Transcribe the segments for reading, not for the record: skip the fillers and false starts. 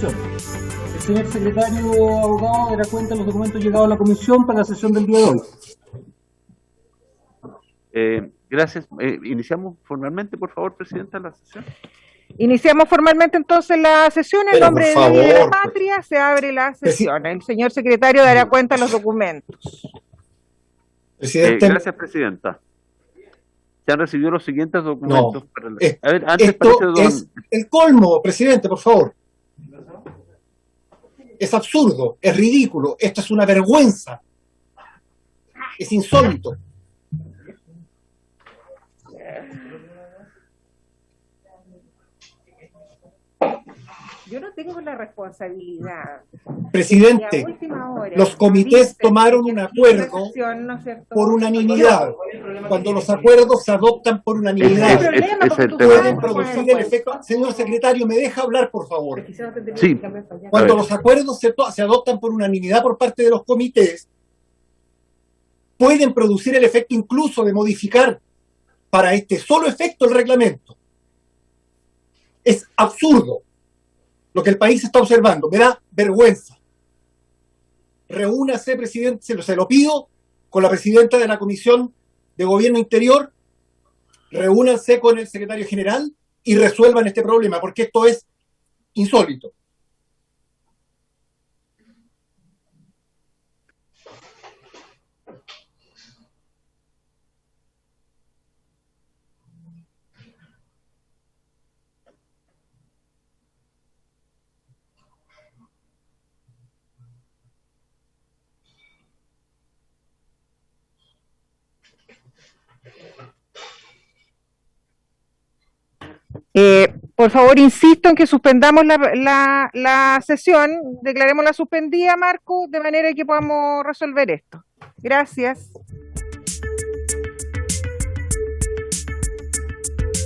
sesión. El señor secretario abogado dará cuenta de los documentos llegados a la comisión para la sesión del día de hoy. Gracias. Iniciamos formalmente, por favor, Presidenta, la sesión. Iniciamos formalmente entonces la sesión. En nombre de Dios y de la patria se abre la sesión. El señor secretario dará cuenta de los documentos. Presidente. Gracias, Presidenta. Se han recibido los siguientes documentos. No, para la... A ver, antes esto es el colmo, Presidente, por favor. Es absurdo, es ridículo, esto es una vergüenza. Es insólito. Yo no tengo la responsabilidad. Presidente, los comités tomaron un acuerdo por unanimidad. Cuando los acuerdos se adoptan por unanimidad, pueden producir el efecto. Señor secretario, ¿me deja hablar, por favor? Sí. Cuando los acuerdos se adoptan por unanimidad por parte de los comités, pueden producir el efecto incluso de modificar para este solo efecto el reglamento. Es absurdo lo que el país está observando, me da vergüenza. Reúnase, presidente, se lo pido, con la presidenta de la Comisión de Gobierno Interior, reúnanse con el secretario general y resuelvan este problema, porque esto es insólito. Por favor, insisto en que suspendamos la sesión, declarémosla suspendida, Marco, de manera que podamos resolver esto. Gracias.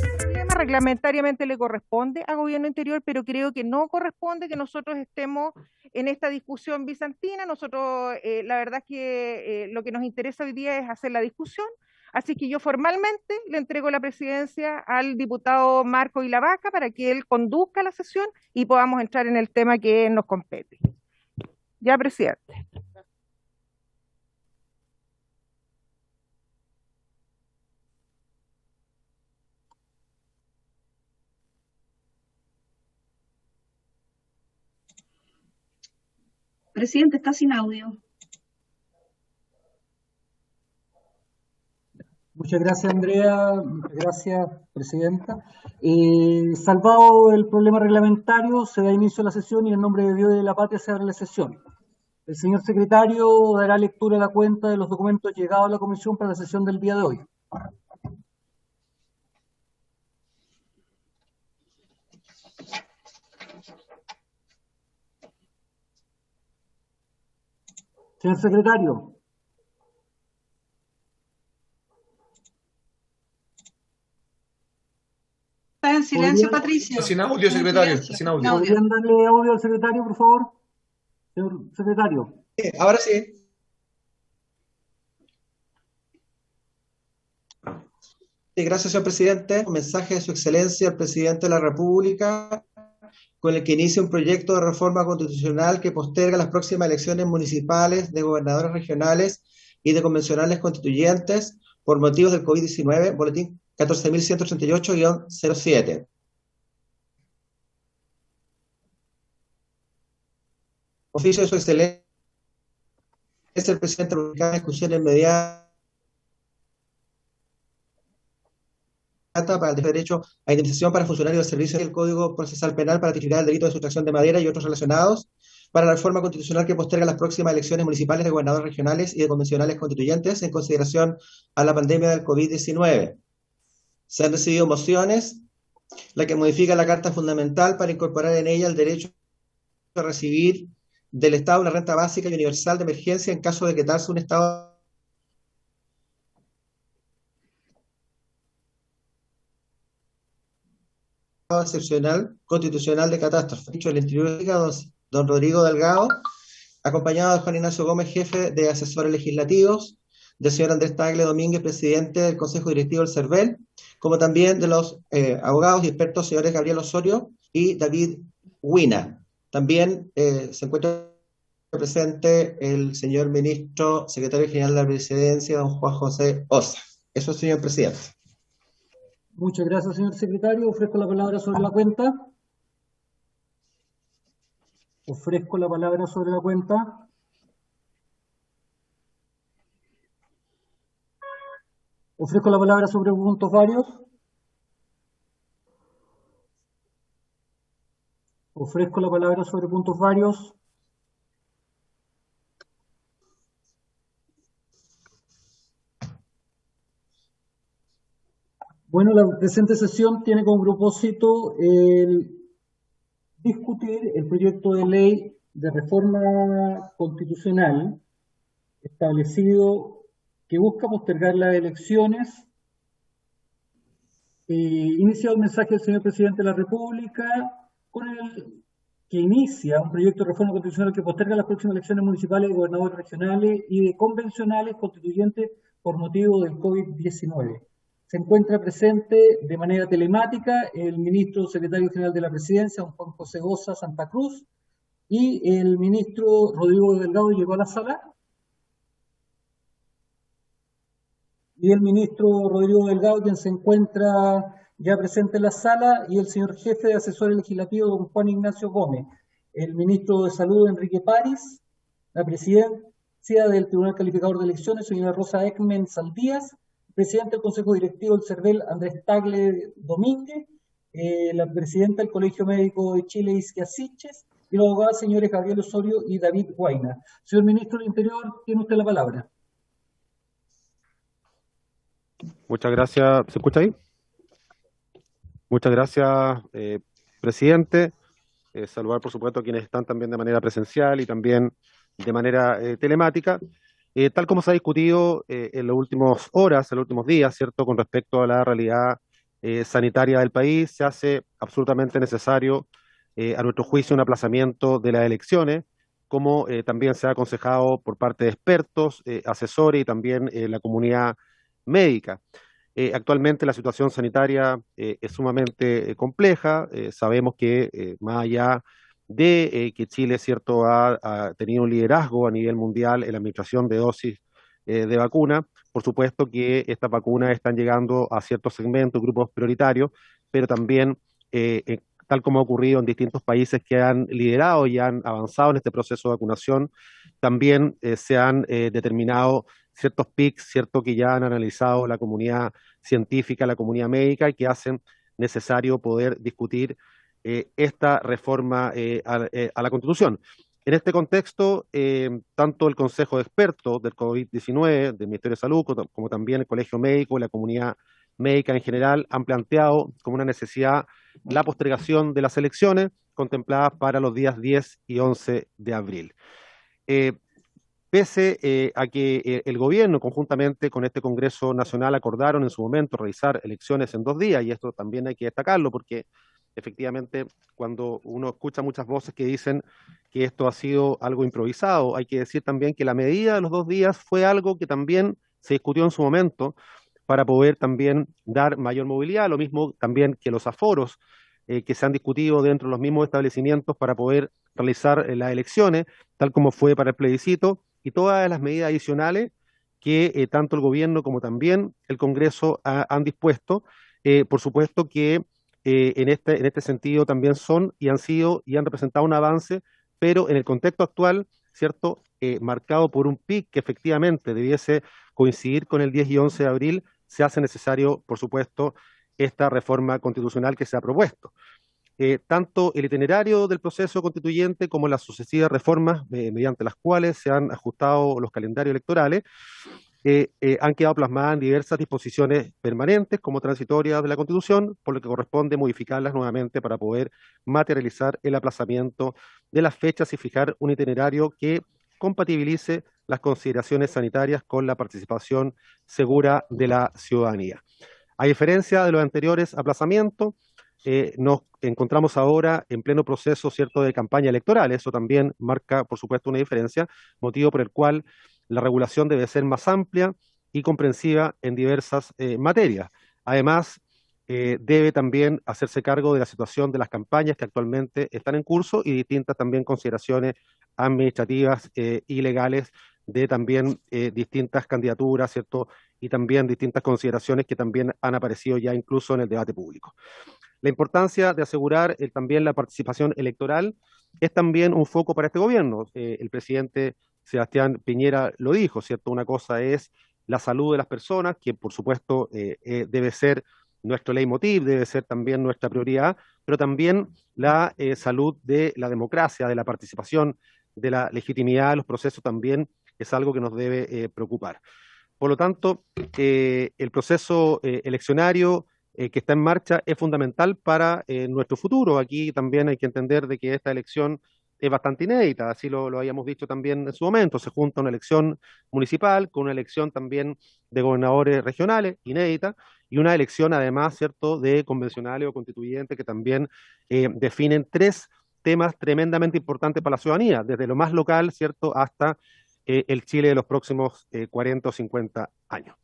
El problema reglamentariamente le corresponde a Gobierno Interior, pero creo que no corresponde que nosotros estemos en esta discusión bizantina. Nosotros, la verdad es que lo que nos interesa hoy día es hacer la discusión. Así que yo formalmente le entrego la presidencia al diputado Marco Ilavaca para que él conduzca la sesión y podamos entrar en el tema que nos compete. Ya, presidente. Presidente, está sin audio. Muchas gracias, Andrea. Muchas gracias, Presidenta. Salvado el problema reglamentario, se da inicio a la sesión y en nombre de Dios y de la patria se abre la sesión. El señor secretario dará lectura a la cuenta de los documentos llegados a la comisión para la sesión del día de hoy. Señor secretario. Está en silencio, Patricio. Sin audio, secretario. Sin audio. ¿Podrían darle audio al secretario, por favor? Señor secretario. Ahora sí. Gracias, señor presidente. Un mensaje de su excelencia al presidente de la República, con el que inicia un proyecto de reforma constitucional que posterga las próximas elecciones municipales, de gobernadores regionales y de convencionales constituyentes por motivos del COVID-19, boletín 14.138-07. Oficio de su excelencia, el presidente republicano en discusión inmediata para el derecho a indemnización para funcionarios del servicio del Código Procesal Penal para tipificar el delito de sustracción de madera y otros relacionados, para la reforma constitucional que posterga las próximas elecciones municipales de gobernadores regionales y de convencionales constituyentes en consideración a la pandemia del COVID-19. Se han recibido mociones, la que modifica la Carta Fundamental para incorporar en ella el derecho a recibir del Estado una renta básica y universal de emergencia en caso de decretarse un estado excepcional constitucional de catástrofe. Dicho el Interior, don Rodrigo Delgado, acompañado de Juan Ignacio Gómez, jefe de asesores legislativos, del señor Andrés Tagle Domínguez, presidente del Consejo Directivo del CERVEL, como también de los abogados y expertos señores Gabriel Osorio y David Huina. También se encuentra presente el señor ministro secretario general de la Presidencia, don Juan José Osa. Eso, señor presidente. Muchas gracias, señor secretario. Ofrezco la palabra sobre la cuenta. Ofrezco la palabra sobre la cuenta. Ofrezco la palabra sobre puntos varios. Ofrezco la palabra sobre puntos varios. Bueno, la presente sesión tiene como propósito discutir el proyecto de ley de reforma constitucional establecido que busca postergar las elecciones. Inicia el mensaje del señor presidente de la República con el que inicia un proyecto de reforma constitucional que posterga las próximas elecciones municipales, de gobernadores regionales y de convencionales constituyentes por motivo del COVID-19. Se encuentra presente de manera telemática el ministro secretario general de la Presidencia, don Juan José Osa Santa Cruz, y el ministro Rodrigo Delgado llegó a la sala. Y el ministro Rodrigo Delgado, quien se encuentra ya presente en la sala, y el señor jefe de asesores legislativos, don Juan Ignacio Gómez, el ministro de Salud, Enrique París, la presidencia del Tribunal Calificador de Elecciones, señora Rosa Ekmen Saldías, presidente del Consejo Directivo del CERVEL, Andrés Tagle Domínguez, la presidenta del Colegio Médico de Chile, Isquia Siches, y los abogados señores Gabriel Osorio y David Guaina. Señor ministro del Interior, tiene usted la palabra. Muchas gracias. ¿Se escucha ahí? Muchas gracias, presidente. Saludar, por supuesto, a quienes están también de manera presencial y también de manera telemática. Tal como se ha discutido en las últimas horas, en los últimos días, ¿cierto?, con respecto a la realidad sanitaria del país, se hace absolutamente necesario, a nuestro juicio, un aplazamiento de las elecciones, como también se ha aconsejado por parte de expertos, asesores y también la comunidad médica. Actualmente la situación sanitaria es sumamente compleja. Sabemos que más allá de que Chile, cierto, ha tenido un liderazgo a nivel mundial en la administración de dosis de vacuna, por supuesto que estas vacunas están llegando a ciertos segmentos, grupos prioritarios, pero también, tal como ha ocurrido en distintos países que han liderado y han avanzado en este proceso de vacunación, también se han determinado ciertos PICs, cierto, que ya han analizado la comunidad científica, la comunidad médica, y que hacen necesario poder discutir esta reforma a la Constitución. En este contexto, tanto el Consejo de Expertos del COVID-19, del Ministerio de Salud, como también el Colegio Médico y la comunidad médica en general, han planteado como una necesidad la postergación de las elecciones contempladas para los días 10 y 11 de abril. Pese a que el gobierno, conjuntamente con este Congreso Nacional, acordaron en su momento realizar elecciones en 2 días, y esto también hay que destacarlo porque efectivamente cuando uno escucha muchas voces que dicen que esto ha sido algo improvisado, hay que decir también que la medida de los 2 días fue algo que también se discutió en su momento para poder también dar mayor movilidad, lo mismo también que los aforos que se han discutido dentro de los mismos establecimientos para poder realizar las elecciones, tal como fue para el plebiscito, y todas las medidas adicionales que tanto el gobierno como también el Congreso han dispuesto. Por supuesto que en este sentido también son y han sido y han representado un avance, pero en el contexto actual, ¿cierto?, marcado por un PIC que efectivamente debiese coincidir con el 10 y 11 de abril, se hace necesario, por supuesto, esta reforma constitucional que se ha propuesto. Tanto el itinerario del proceso constituyente como las sucesivas reformas mediante las cuales se han ajustado los calendarios electorales han quedado plasmadas en diversas disposiciones permanentes como transitorias de la Constitución, por lo que corresponde modificarlas nuevamente para poder materializar el aplazamiento de las fechas y fijar un itinerario que compatibilice las consideraciones sanitarias con la participación segura de la ciudadanía. A diferencia de los anteriores aplazamientos, nos encontramos ahora en pleno proceso, ¿cierto?, de campaña electoral. Eso también marca, por supuesto, una diferencia, motivo por el cual la regulación debe ser más amplia y comprensiva en diversas materias. Además, debe también hacerse cargo de la situación de las campañas que actualmente están en curso y distintas también consideraciones administrativas y legales de también distintas candidaturas, ¿cierto? Y también distintas consideraciones que también han aparecido ya incluso en el debate público. La importancia de asegurar también la participación electoral es también un foco para este gobierno. El presidente Sebastián Piñera lo dijo, ¿cierto? Una cosa es la salud de las personas, que por supuesto debe ser nuestro leitmotiv, debe ser también nuestra prioridad, pero también la salud de la democracia, de la participación, de la legitimidad de los procesos también es algo que nos debe preocupar. Por lo tanto, el proceso eleccionario que está en marcha es fundamental para nuestro futuro. Aquí también hay que entender de que esta elección es bastante inédita, así lo habíamos dicho también en su momento. Se junta una elección municipal con una elección también de gobernadores regionales, inédita, y una elección además, ¿cierto?, de convencionales o constituyentes que también definen tres temas tremendamente importantes para la ciudadanía, desde lo más local, ¿cierto?, hasta el Chile de los próximos 40 o 50 años.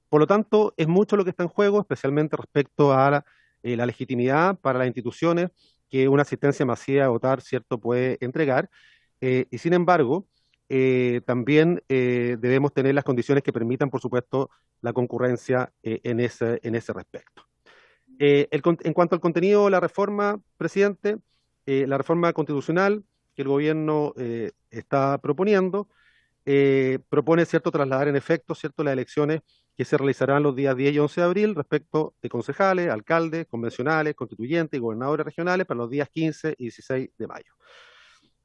Por lo tanto, es mucho lo que está en juego, especialmente respecto a la legitimidad para las instituciones que una asistencia masiva a votar, ¿cierto?, puede entregar. Y sin embargo, también debemos tener las condiciones que permitan, por supuesto, la concurrencia en ese respecto. En cuanto al contenido de la reforma, presidente, la reforma constitucional que el gobierno está proponiendo, propone, ¿cierto?, trasladar en efecto, ¿cierto?, las elecciones que se realizarán los días 10 y 11 de abril respecto de concejales, alcaldes, convencionales, constituyentes y gobernadores regionales para los días 15 y 16 de mayo.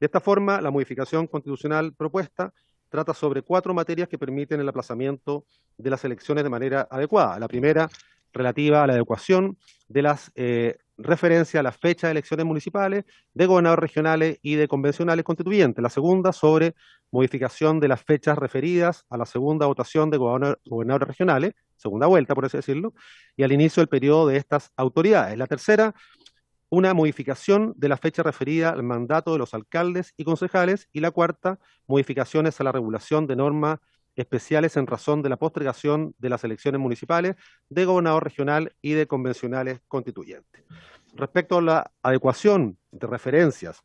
De esta forma, la modificación constitucional propuesta trata sobre 4 materias que permiten el aplazamiento de las elecciones de manera adecuada. La primera, relativa a la adecuación de las referencias a las fechas de elecciones municipales, de gobernadores regionales y de convencionales constituyentes. La segunda, sobre modificación de las fechas referidas a la segunda votación de gobernadores regionales, segunda vuelta, por así decirlo, y al inicio del periodo de estas autoridades. La tercera, una modificación de la fecha referida al mandato de los alcaldes y concejales, y la cuarta, modificaciones a la regulación de normas especiales en razón de la postergación de las elecciones municipales, de gobernador regional y de convencionales constituyentes. Respecto a la adecuación de referencias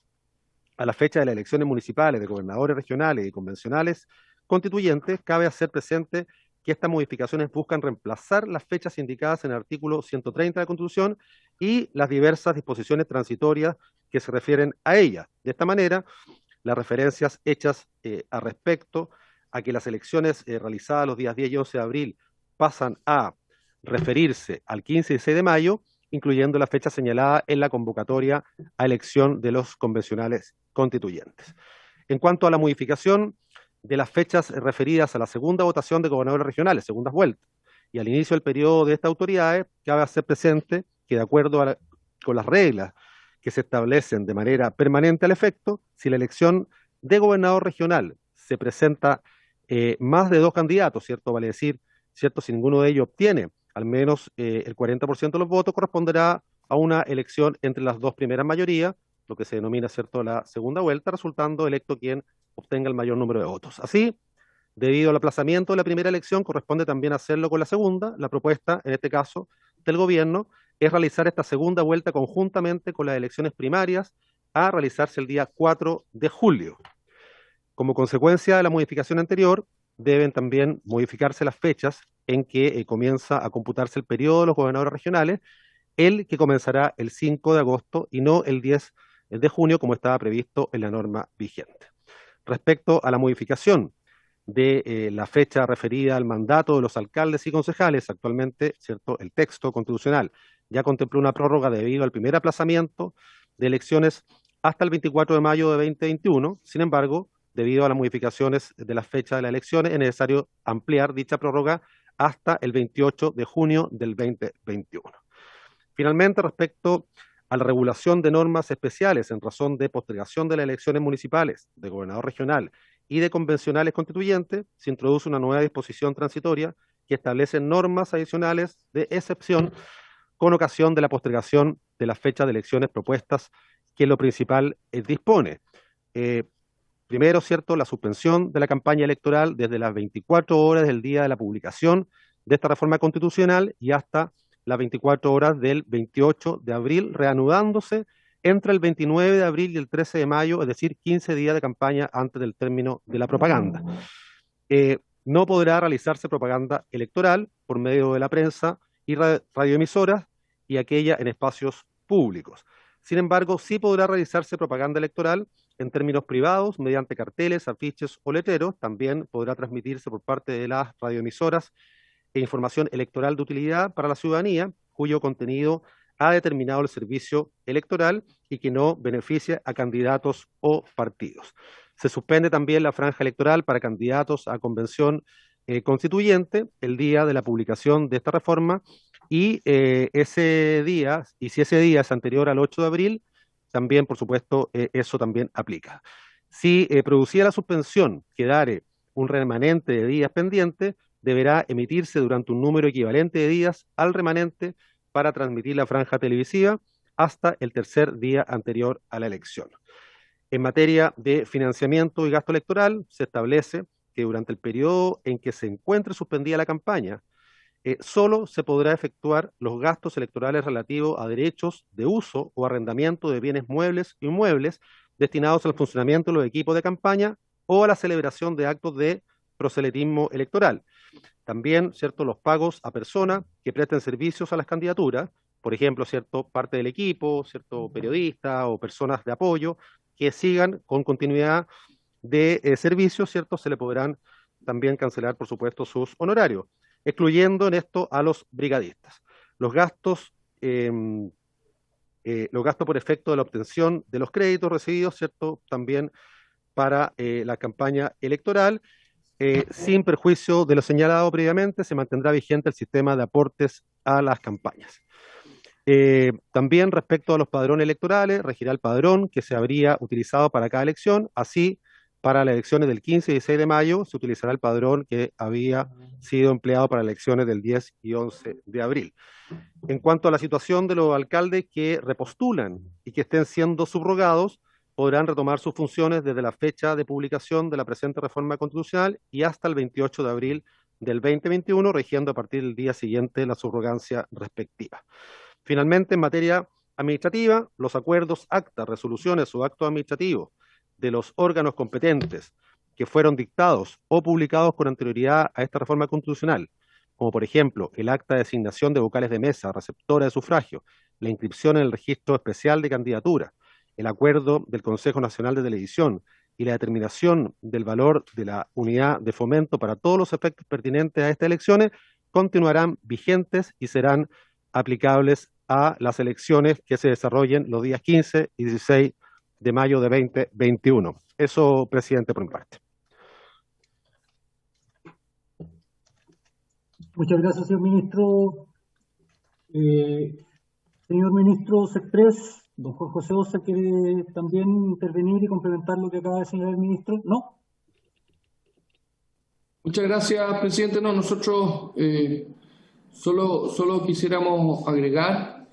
a la fecha de las elecciones municipales, de gobernadores regionales y convencionales constituyentes, cabe hacer presente que estas modificaciones buscan reemplazar las fechas indicadas en el artículo 130 de la Constitución y las diversas disposiciones transitorias que se refieren a ellas. De esta manera, las referencias hechas a respecto a que las elecciones realizadas los días 10 y 11 de abril pasan a referirse al 15 y 6 de mayo, incluyendo la fecha señalada en la convocatoria a elección de los convencionales constituyentes. En cuanto a la modificación de las fechas referidas a la segunda votación de gobernadores regionales, segundas vueltas, y al inicio del periodo de estas autoridades, cabe hacer presente que de acuerdo con las reglas que se establecen de manera permanente al efecto, si la elección de gobernador regional se presenta más de 2 candidatos, ¿cierto? Vale decir, ¿cierto? Si ninguno de ellos obtiene al menos el 40% de los votos, corresponderá a una elección entre las 2 primeras mayorías, lo que se denomina, ¿cierto?, la segunda vuelta, resultando electo quien obtenga el mayor número de votos. Así, debido al aplazamiento de la primera elección, corresponde también hacerlo con la segunda. La propuesta, en este caso, del gobierno, es realizar esta segunda vuelta conjuntamente con las elecciones primarias a realizarse el día 4 de julio. Como consecuencia de la modificación anterior, deben también modificarse las fechas en que comienza a computarse el periodo de los gobernadores regionales, el que comenzará el 5 de agosto y no el 10 de junio como estaba previsto en la norma vigente. Respecto a la modificación de la fecha referida al mandato de los alcaldes y concejales, actualmente, ¿cierto?, el texto constitucional ya contempló una prórroga debido al primer aplazamiento de elecciones hasta el 24 de mayo de 2021. Sin embargo, debido a las modificaciones de la fecha de las elecciones, es necesario ampliar dicha prórroga hasta el 28 de junio del 2021. Finalmente, respecto a la regulación de normas especiales en razón de postergación de las elecciones municipales, de gobernador regional y de convencionales constituyentes, se introduce una nueva disposición transitoria que establece normas adicionales de excepción con ocasión de la postergación de las fechas de elecciones propuestas, que lo principal dispone. Primero, ¿cierto?, la suspensión de la campaña electoral desde las 24 horas del día de la publicación de esta reforma constitucional y hasta las 24 horas del 28 de abril, reanudándose entre el 29 de abril y el 13 de mayo, es decir, 15 días de campaña antes del término de la propaganda. No podrá realizarse propaganda electoral por medio de la prensa y radioemisoras y aquella en espacios públicos. Sin embargo, sí podrá realizarse propaganda electoral en términos privados, mediante carteles, afiches o letreros. También podrá transmitirse por parte de las radioemisoras información electoral de utilidad para la ciudadanía, cuyo contenido ha determinado el servicio electoral y que no beneficia a candidatos o partidos. Se suspende también la franja electoral para candidatos a convención constituyente el día de la publicación de esta reforma y ese día, y si ese día es anterior al 8 de abril, también, por supuesto, eso también aplica. Si producida la suspensión quedare un remanente de días pendientes, deberá emitirse durante un número equivalente de días al remanente para transmitir la franja televisiva hasta el tercer día anterior a la elección. En materia de financiamiento y gasto electoral, se establece que durante el periodo en que se encuentre suspendida la campaña, solo se podrá efectuar los gastos electorales relativos a derechos de uso o arrendamiento de bienes muebles e inmuebles destinados al funcionamiento de los equipos de campaña o a la celebración de actos de proselitismo electoral. También, ¿cierto?, los pagos a personas que presten servicios a las candidaturas, por ejemplo, ¿cierto?, parte del equipo, ¿cierto?, periodistas o personas de apoyo que sigan con continuidad de servicios, ¿cierto?, se le podrán también cancelar, por supuesto, sus honorarios, excluyendo en esto a los brigadistas. Los gastos por efecto de la obtención de los créditos recibidos, ¿cierto?, también para la campaña electoral. Sin perjuicio de lo señalado previamente, se mantendrá vigente el sistema de aportes a las campañas. También respecto a los padrones electorales, regirá el padrón que se habría utilizado para cada elección. Así, para las elecciones del 15 y 16 de mayo, se utilizará el padrón que había sido empleado para las elecciones del 10 y 11 de abril. En cuanto a la situación de los alcaldes que repostulan y que estén siendo subrogados, podrán retomar sus funciones desde la fecha de publicación de la presente reforma constitucional y hasta el 28 de abril del 2021, rigiendo a partir del día siguiente la subrogancia respectiva. Finalmente, en materia administrativa, los acuerdos, actas, resoluciones o actos administrativos de los órganos competentes que fueron dictados o publicados con anterioridad a esta reforma constitucional, como por ejemplo el acta de designación de vocales de mesa, receptora de sufragio, la inscripción en el registro especial de candidatura, el acuerdo del Consejo Nacional de Televisión y la determinación del valor de la unidad de fomento para todos los efectos pertinentes a estas elecciones, continuarán vigentes y serán aplicables a las elecciones que se desarrollen los días 15 y 16 de mayo de 2021. Eso, presidente, por mi parte. Muchas gracias, señor ministro. Señor ministro Sexpress, don Juan José Osa, ¿quiere también intervenir y complementar lo que acaba de señalar el ministro? ¿No? Muchas gracias, presidente. No, nosotros solo quisiéramos agregar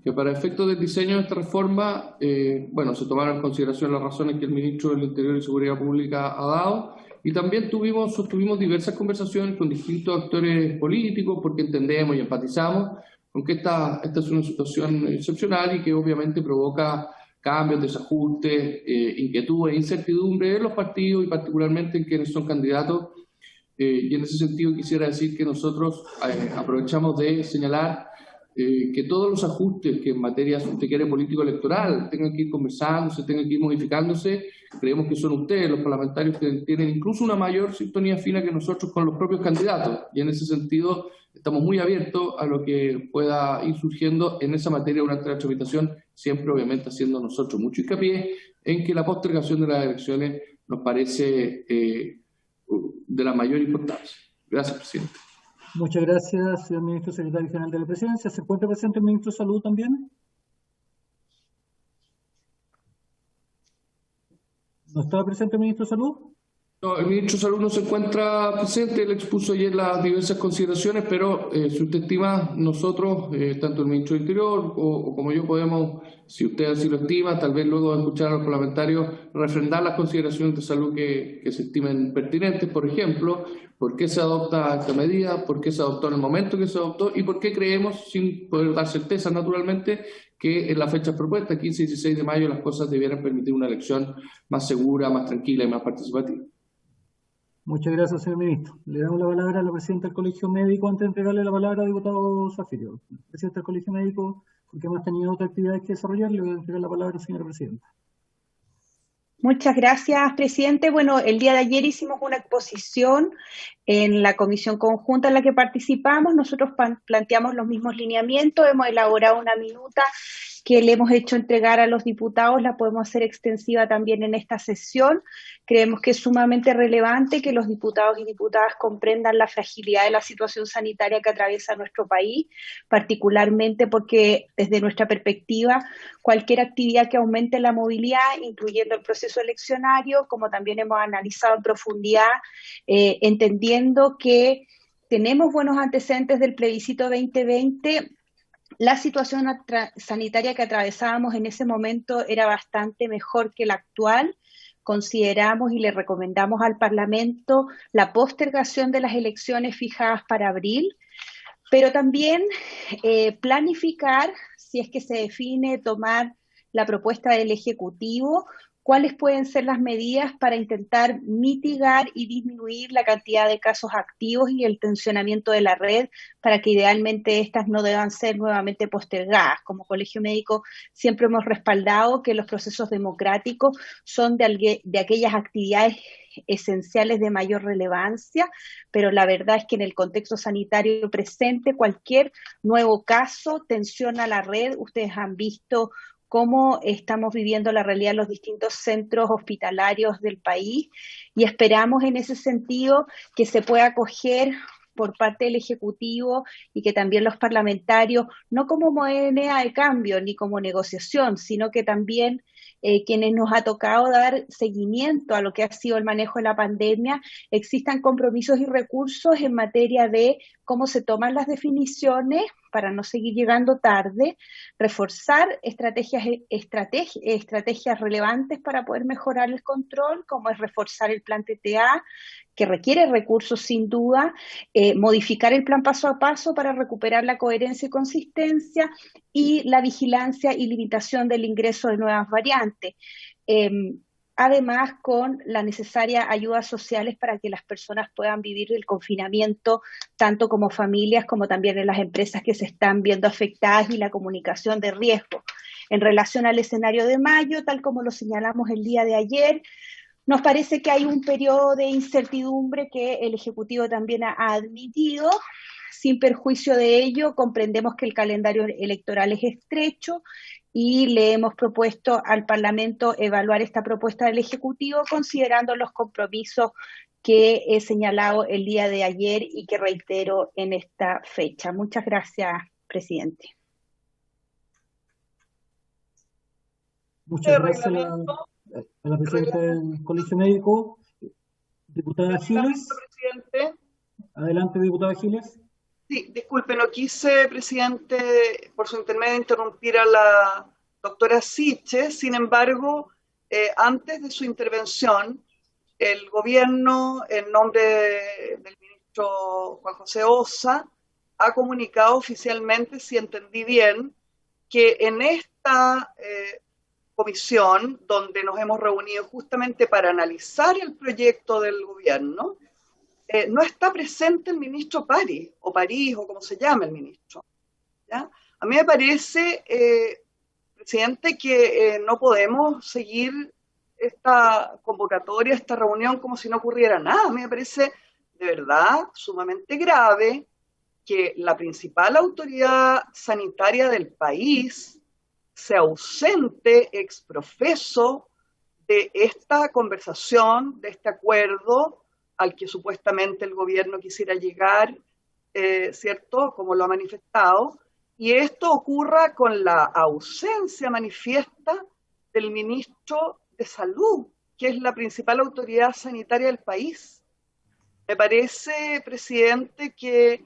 que para efectos del diseño de esta reforma, se tomaron en consideración las razones que el ministro del Interior y Seguridad Pública ha dado, y también sostuvimos diversas conversaciones con distintos actores políticos, porque entendemos y empatizamos con que esta es una situación excepcional y que obviamente provoca cambios, desajustes, inquietudes e incertidumbre en los partidos y particularmente en quienes son candidatos. Y en ese sentido quisiera decir que nosotros aprovechamos de señalar que todos los ajustes que en materia, si usted quiere, político-electoral tengan que ir conversándose, tengan que ir modificándose, creemos que son ustedes, los parlamentarios, que tienen incluso una mayor sintonía fina que nosotros con los propios candidatos. Y en ese sentido estamos muy abiertos a lo que pueda ir surgiendo en esa materia durante la tramitación, siempre obviamente haciendo nosotros mucho hincapié en que la postergación de las elecciones nos parece de la mayor importancia. Gracias, presidente. Muchas gracias, señor ministro secretario general de la Presidencia. ¿Se encuentra presente el ministro de Salud también? ¿No estaba presente el ministro de Salud? No, el ministro de Salud no se encuentra presente, él expuso ayer las diversas consideraciones, pero si usted estima, nosotros, tanto el ministro del Interior o como yo podemos, si usted así lo estima, tal vez luego de escuchar a los parlamentarios, refrendar las consideraciones de salud que se estimen pertinentes, por ejemplo, por qué se adopta esta medida, por qué se adoptó en el momento que se adoptó y por qué creemos, sin poder dar certeza naturalmente, que en las fechas propuestas, 15 y 16 de mayo, las cosas debieran permitir una elección más segura, más tranquila y más participativa. Muchas gracias, señor ministro. Le damos la palabra a la presidenta del Colegio Médico antes de entregarle la palabra al diputado Zafirio. Presidenta del Colegio Médico, porque hemos tenido otras actividades que desarrollar, le voy a entregar la palabra, señora presidenta. Muchas gracias, presidente. Bueno, el día de ayer hicimos una exposición en la comisión conjunta en la que participamos. Nosotros planteamos los mismos lineamientos, hemos elaborado una minuta que le hemos hecho entregar a los diputados, la podemos hacer extensiva también en esta sesión. Creemos que es sumamente relevante que los diputados y diputadas comprendan la fragilidad de la situación sanitaria que atraviesa nuestro país, particularmente porque desde nuestra perspectiva, cualquier actividad que aumente la movilidad, incluyendo el proceso eleccionario, como también hemos analizado en profundidad, entendiendo que tenemos buenos antecedentes del plebiscito 2020, la situación sanitaria que atravesábamos en ese momento era bastante mejor que la actual. Consideramos y le recomendamos al Parlamento la postergación de las elecciones fijadas para abril, pero también planificar, si es que se define tomar la propuesta del Ejecutivo, cuáles pueden ser las medidas para intentar mitigar y disminuir la cantidad de casos activos y el tensionamiento de la red para que idealmente estas no deban ser nuevamente postergadas. Como Colegio Médico siempre hemos respaldado que los procesos democráticos son de aquellas actividades esenciales de mayor relevancia, pero la verdad es que en el contexto sanitario presente cualquier nuevo caso tensiona la red. Ustedes han visto cómo estamos viviendo la realidad en los distintos centros hospitalarios del país y esperamos en ese sentido que se pueda acoger por parte del Ejecutivo y que también los parlamentarios, no como moneda de cambio ni como negociación, sino que también quienes nos ha tocado dar seguimiento a lo que ha sido el manejo de la pandemia, existan compromisos y recursos en materia de cómo se toman las definiciones para no seguir llegando tarde, reforzar estrategias relevantes para poder mejorar el control, como es reforzar el plan TTA, que requiere recursos sin duda, modificar el plan paso a paso para recuperar la coherencia y consistencia y la vigilancia y limitación del ingreso de nuevas variantes. Además, con la necesaria ayudas sociales para que las personas puedan vivir el confinamiento, tanto como familias, como también en las empresas que se están viendo afectadas y la comunicación de riesgo. En relación al escenario de mayo, tal como lo señalamos el día de ayer, nos parece que hay un periodo de incertidumbre que el Ejecutivo también ha admitido. Sin perjuicio de ello, comprendemos que el calendario electoral es estrecho y le hemos propuesto al Parlamento evaluar esta propuesta del Ejecutivo considerando los compromisos que he señalado el día de ayer y que reitero en esta fecha. Muchas gracias, presidente. Muchas gracias a la presidenta del Colegio Médico. Diputada Giles. Presidente. Adelante, diputada Giles. Sí, disculpe, no quise, presidente, por su intermedio interrumpir a la doctora Siche. Sin embargo, antes de su intervención, el gobierno, en nombre del ministro Juan José Ossa, ha comunicado oficialmente, si entendí bien, que en esta comisión, donde nos hemos reunido justamente para analizar el proyecto del gobierno, no está presente el ministro París, o como se llama el ministro. ¿Ya? A mí me parece, presidente, que no podemos seguir esta convocatoria, esta reunión, como si no ocurriera nada. A mí me parece, de verdad, sumamente grave que la principal autoridad sanitaria del país se ausente ex profeso de esta conversación, de este acuerdo al que supuestamente el gobierno quisiera llegar, ¿cierto?, como lo ha manifestado, y esto ocurra con la ausencia manifiesta del ministro de Salud, que es la principal autoridad sanitaria del país. Me parece, presidente, que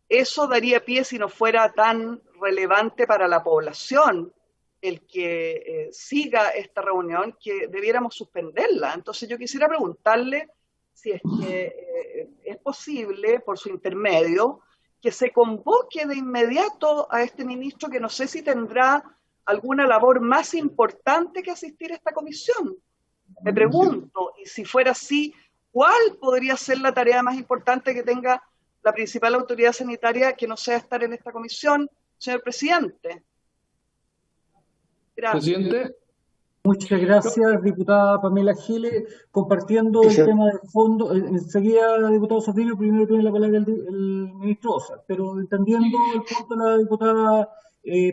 eso daría pie, si no fuera tan relevante para la población, el que siga esta reunión, que debiéramos suspenderla. Entonces yo quisiera preguntarle si es que es posible, por su intermedio, que se convoque de inmediato a este ministro, que no sé si tendrá alguna labor más importante que asistir a esta comisión. Me pregunto, y si fuera así, ¿cuál podría ser la tarea más importante que tenga la principal autoridad sanitaria que no sea estar en esta comisión, señor presidente? Gracias. Presidente. Muchas gracias, diputada Pamela Giles. Compartiendo el tema de fondo, enseguida, diputado Sofía, primero tiene la palabra el ministro Osa, pero entendiendo el punto de la diputada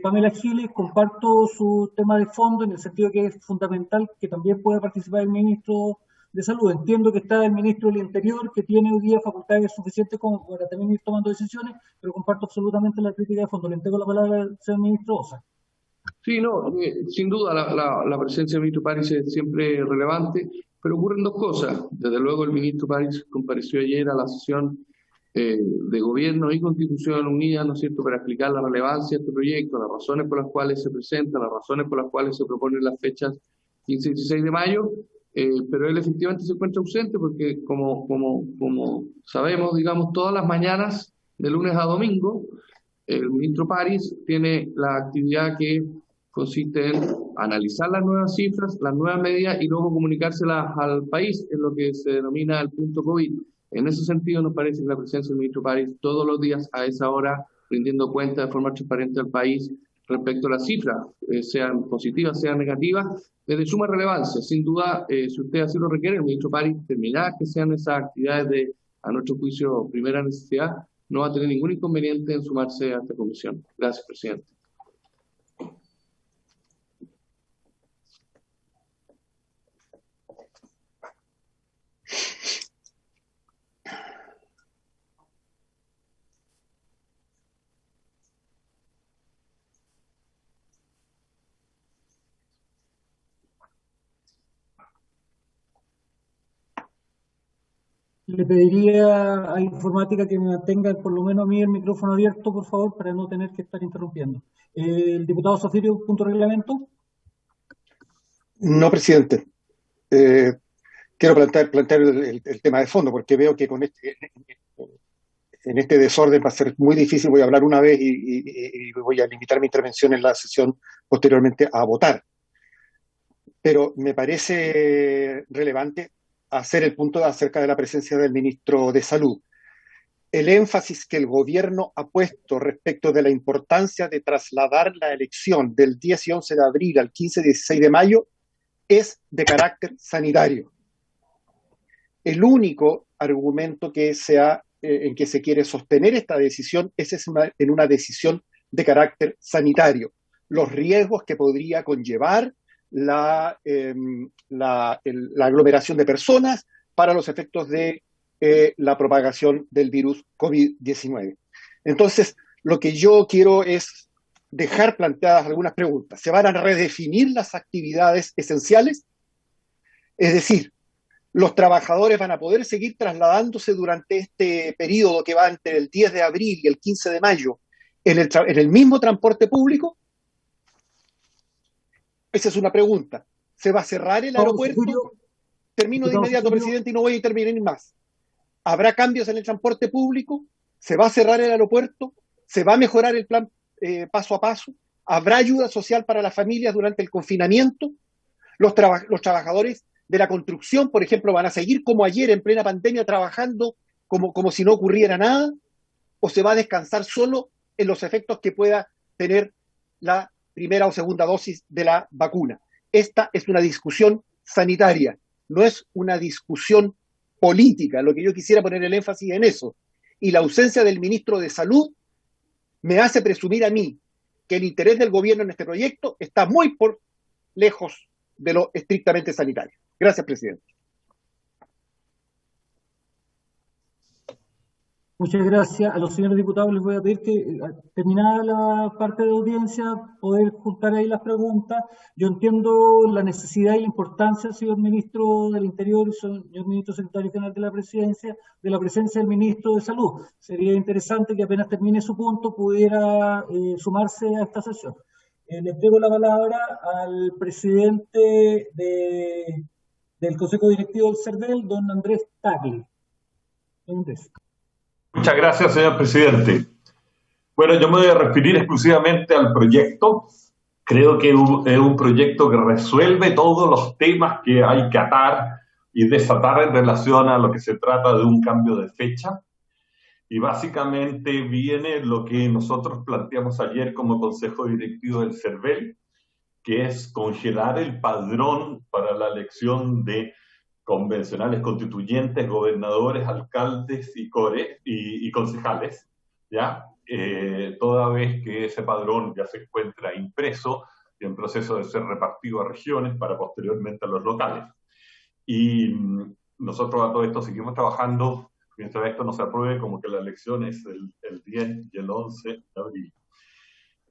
Pamela Giles, comparto su tema de fondo en el sentido que es fundamental que también pueda participar el ministro de Salud. Entiendo que está el ministro del Interior, que tiene hoy día facultades suficientes como para también ir tomando decisiones, pero comparto absolutamente la crítica de fondo. Le entrego la palabra al señor ministro Osa. Sí, no, sin duda la presencia del ministro París es siempre relevante, pero ocurren dos cosas. Desde luego el ministro París compareció ayer a la sesión de Gobierno y Constitución Unida, ¿no es cierto?, para explicar la relevancia de este proyecto, las razones por las cuales se presenta, las razones por las cuales se proponen las fechas 15 y 16 de mayo, pero él efectivamente se encuentra ausente porque como sabemos, digamos, todas las mañanas, de lunes a domingo, el ministro París tiene la actividad que consiste en analizar las nuevas cifras, las nuevas medidas y luego comunicárselas al país, en lo que se denomina el punto COVID. En ese sentido, nos parece que la presencia del ministro París todos los días a esa hora, rindiendo cuenta de forma transparente al país respecto a las cifras, sean positivas, sean negativas, es de suma relevancia. Sin duda, si usted así lo requiere, el ministro París terminará que sean esas actividades de, a nuestro juicio, primera necesidad, no va a tener ningún inconveniente en sumarse a esta comisión. Gracias, presidente. Le pediría a Informática que me mantenga por lo menos a mí el micrófono abierto, por favor, para no tener que estar interrumpiendo. El diputado Sofirio, punto de reglamento. No, presidente. Quiero plantear el tema de fondo, porque veo que en este desorden va a ser muy difícil. Voy a hablar una vez y voy a limitar mi intervención en la sesión posteriormente a votar. Pero me parece relevante hacer el punto acerca de la presencia del ministro de Salud. El énfasis que el gobierno ha puesto respecto de la importancia de trasladar la elección del 10 y 11 de abril al 15 y 16 de mayo es de carácter sanitario. El único argumento que en que se quiere sostener esta decisión es en una decisión de carácter sanitario. Los riesgos que podría conllevar la aglomeración de personas para los efectos de la propagación del virus COVID-19. Entonces, lo que yo quiero es dejar planteadas algunas preguntas. ¿Se van a redefinir las actividades esenciales? Es decir, ¿los trabajadores van a poder seguir trasladándose durante este periodo que va entre el 10 de abril y el 15 de mayo en el mismo transporte público? Esa es una pregunta. ¿Se va a cerrar el aeropuerto? Termino de inmediato, presidente, y no voy a intervenir más. ¿Habrá cambios en el transporte público? ¿Se va a cerrar el aeropuerto? ¿Se va a mejorar el plan paso a paso? ¿Habrá ayuda social para las familias durante el confinamiento? ¿Los trabajadores de la construcción, por ejemplo, van a seguir como ayer en plena pandemia trabajando como si no ocurriera nada? ¿O se va a descansar solo en los efectos que pueda tener la primera o segunda dosis de la vacuna? Esta es una discusión sanitaria, no es una discusión política. Lo que yo quisiera poner el énfasis en eso. Y la ausencia del ministro de Salud me hace presumir a mí que el interés del gobierno en este proyecto está muy por lejos de lo estrictamente sanitario. Gracias, presidente. Muchas gracias. A los señores diputados les voy a pedir que, terminada la parte de audiencia, poder juntar ahí las preguntas. Yo entiendo la necesidad y la importancia, señor ministro del Interior y señor ministro secretario general de la Presidencia, de la presencia del ministro de Salud. Sería interesante que apenas termine su punto pudiera sumarse a esta sesión. Le entrego la palabra al presidente del Consejo Directivo del CERVEL, don Andrés Tagle. Don Andrés. Muchas gracias, señor presidente. Bueno, yo me voy a referir exclusivamente al proyecto. Creo que es un proyecto que resuelve todos los temas que hay que atar y desatar en relación a lo que se trata de un cambio de fecha. Y básicamente viene lo que nosotros planteamos ayer como Consejo Directivo del CERVEL, que es congelar el padrón para la elección de convencionales constituyentes, gobernadores, alcaldes y concejales, ¿ya? Toda vez que ese padrón ya se encuentra impreso y en proceso de ser repartido a regiones para posteriormente a los locales. Y nosotros a todo esto seguimos trabajando mientras esto no se apruebe, como que la elección es el 10 y el 11 de abril.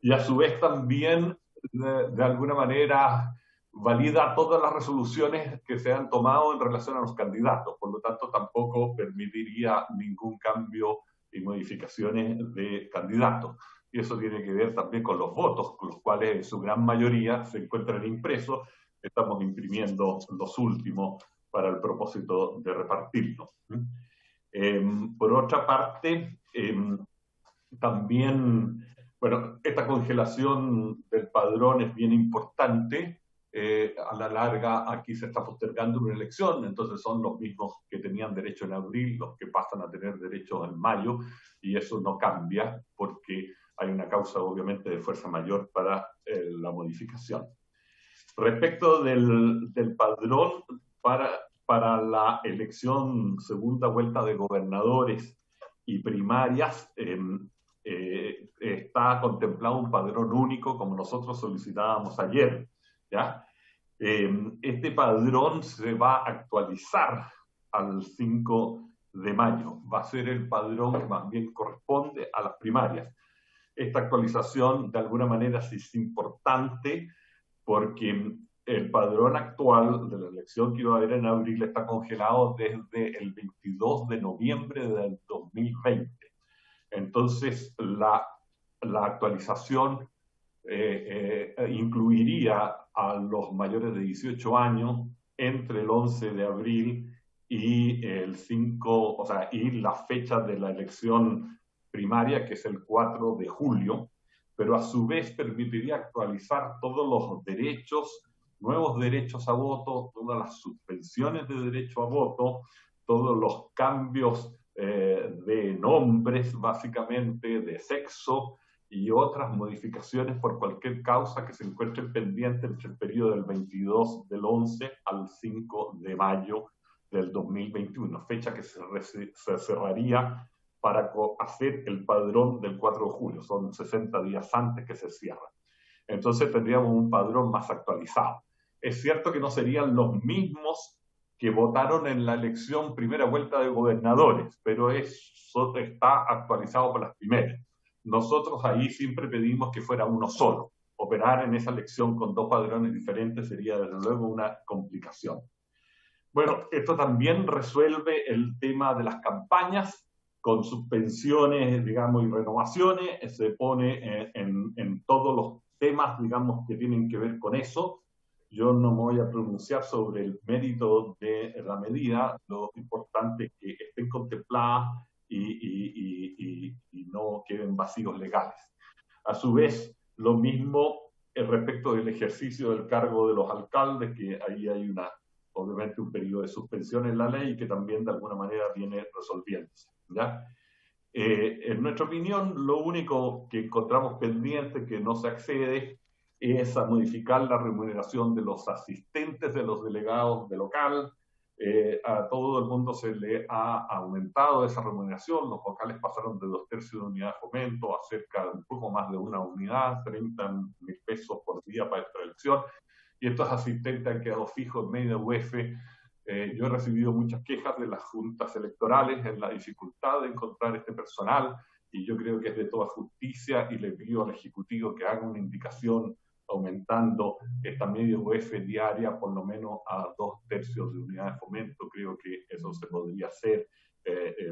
Y a su vez también, de alguna manera, valida todas las resoluciones que se han tomado en relación a los candidatos, por lo tanto tampoco permitiría ningún cambio y modificaciones de candidatos. Y eso tiene que ver también con los votos, con los cuales en su gran mayoría se encuentran impresos. Estamos imprimiendo los últimos para el propósito de repartirlos. Por otra parte, también, bueno, esta congelación del padrón es bien importante. A la larga aquí se está postergando una elección, entonces son los mismos que tenían derecho en abril los que pasan a tener derecho en mayo, y eso no cambia porque hay una causa obviamente de fuerza mayor para la modificación. Respecto del padrón para la elección segunda vuelta de gobernadores y primarias, está contemplado un padrón único como nosotros solicitábamos ayer, ¿ya? Este padrón se va a actualizar al 5 de mayo. Va a ser el padrón que más bien corresponde a las primarias. Esta actualización de alguna manera sí es importante porque el padrón actual de la elección que iba a haber en abril está congelado desde el 22 de noviembre del 2020. Entonces, la actualización incluiría a los mayores de 18 años entre el 11 de abril y el 5, o sea, y la fecha de la elección primaria, que es el 4 de julio, pero a su vez permitiría actualizar todos los derechos, nuevos derechos a voto, todas las suspensiones de derecho a voto, todos los cambios de nombres, básicamente, de sexo, y otras modificaciones por cualquier causa que se encuentren pendientes entre el periodo del 22 del 11 al 5 de mayo del 2021, fecha que se cerraría para hacer el padrón del 4 de julio, son 60 días antes que se cierra. Entonces tendríamos un padrón más actualizado. Es cierto que no serían los mismos que votaron en la elección primera vuelta de gobernadores, pero está actualizado para las primeras. Nosotros ahí siempre pedimos que fuera uno solo. Operar en esa elección con dos padrones diferentes sería desde luego una complicación. Bueno, esto también resuelve el tema de las campañas con suspensiones, digamos, y renovaciones. Se pone en todos los temas, digamos, que tienen que ver con eso. Yo no me voy a pronunciar sobre el mérito de la medida. Lo importante es que estén contempladas y no queden vacíos legales. A su vez, lo mismo respecto del ejercicio del cargo de los alcaldes, que ahí hay obviamente un periodo de suspensión en la ley que también de alguna manera viene resolviéndose, ¿ya? En nuestra opinión, lo único que encontramos pendiente que no se accede es a modificar la remuneración de los asistentes de los delegados de local. A todo el mundo se le ha aumentado esa remuneración. Los vocales pasaron de 2/3 de unidad de fomento a cerca de un poco más de una unidad, 30.000 pesos por día para esta elección. Y estos asistentes han quedado fijos en media UF Yo he recibido muchas quejas de las juntas electorales en la dificultad de encontrar este personal, y yo creo que es de toda justicia, y le pido al Ejecutivo que haga una indicación aumentando esta media UF diaria por lo menos a 2/3 de unidad de fomento. Creo que eso se podría hacer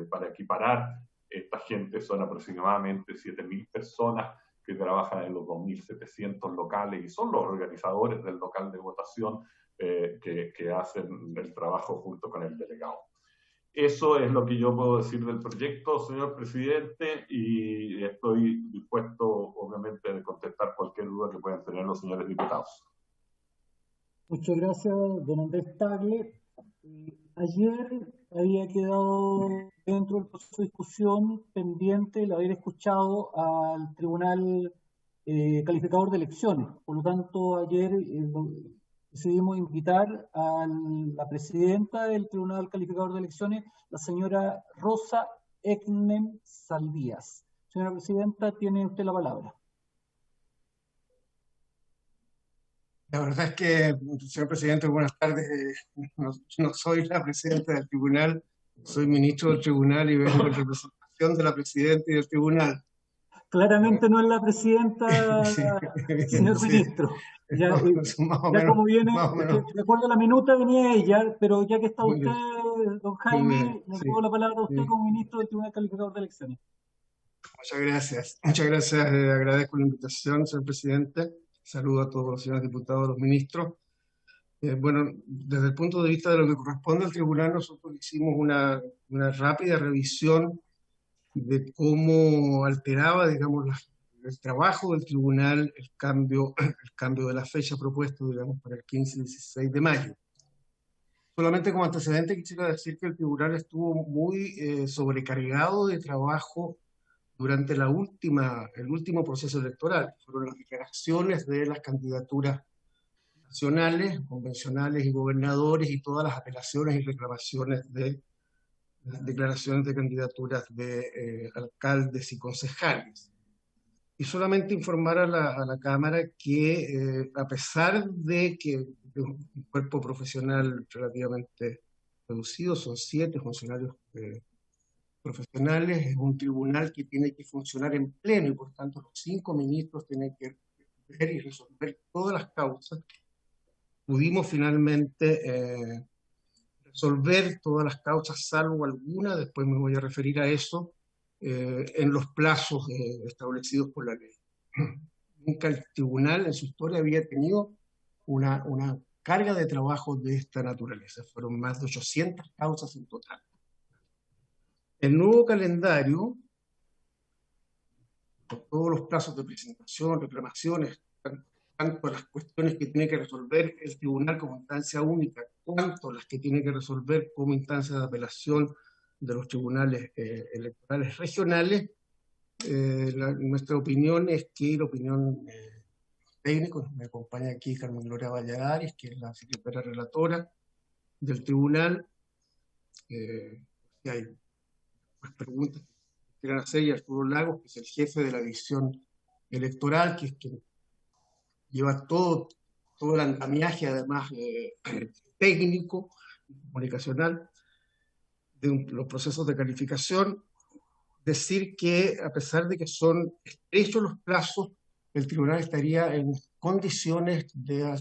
para equiparar. Esta gente son aproximadamente 7.000 personas que trabajan en los 2.700 locales y son los organizadores del local de votación que hacen el trabajo junto con el delegado. Eso es lo que yo puedo decir del proyecto, señor presidente, y estoy dispuesto, obviamente, a contestar cualquier duda que puedan tener los señores diputados. Muchas gracias, don Andrés Tagle. Ayer había quedado dentro del proceso de discusión pendiente el haber escuchado al Tribunal Calificador de Elecciones. Por lo tanto, ayer decidimos invitar a la presidenta del Tribunal Calificador de Elecciones, la señora Rosa Eknem Saldías. Señora presidenta, tiene usted la palabra. La verdad es que, señor presidente, buenas tardes. No soy la presidenta del tribunal, soy ministro del tribunal y vengo en representación de la presidenta y del tribunal. Claramente no es la presidenta, señor ministro. Ya, como viene, de acuerdo a la minuta venía ella, pero ya que está usted, don Jaime, le doy la palabra a usted como ministro del Tribunal Calificador de Elecciones. Muchas gracias, agradezco la invitación, señor presidente. Saludo a todos los señores diputados, a los ministros. Bueno, desde el punto de vista de lo que corresponde al tribunal, nosotros hicimos una rápida revisión de cómo alteraba, digamos, el trabajo del tribunal el cambio de la fecha propuesta, digamos, para el 15 y 16 de mayo. Solamente como antecedente quisiera decir que el tribunal estuvo muy sobrecargado de trabajo durante el último proceso electoral. Fueron las declaraciones de las candidaturas nacionales, convencionales y gobernadores, y todas las apelaciones y reclamaciones de las declaraciones de candidaturas de alcaldes y concejales. Y solamente informar a la Cámara que a pesar de que es un cuerpo profesional relativamente reducido, son 7 funcionarios profesionales, es un tribunal que tiene que funcionar en pleno y por tanto los 5 ministros tienen que ver y resolver todas las causas. Pudimos finalmente resolver todas las causas, salvo alguna, después me voy a referir a eso, en los plazos establecidos por la ley. Nunca el tribunal en su historia había tenido una carga de trabajo de esta naturaleza. Fueron más de 800 causas en total. El nuevo calendario, con todos los plazos de presentación, reclamaciones, tanto las cuestiones que tiene que resolver el tribunal como instancia única, cuanto las que tiene que resolver como instancia de apelación de los tribunales electorales regionales, nuestra opinión es que, la opinión técnica, me acompaña aquí Carmen Gloria Valladares, que es la secretaria relatora del tribunal, si hay preguntas que quieran hacer, y Arturo Lagos, que es el jefe de la división electoral, que es quien lleva todo el andamiaje, además técnico, comunicacional, de los procesos de calificación. Decir que a pesar de que son estrechos los plazos, el tribunal estaría en condiciones de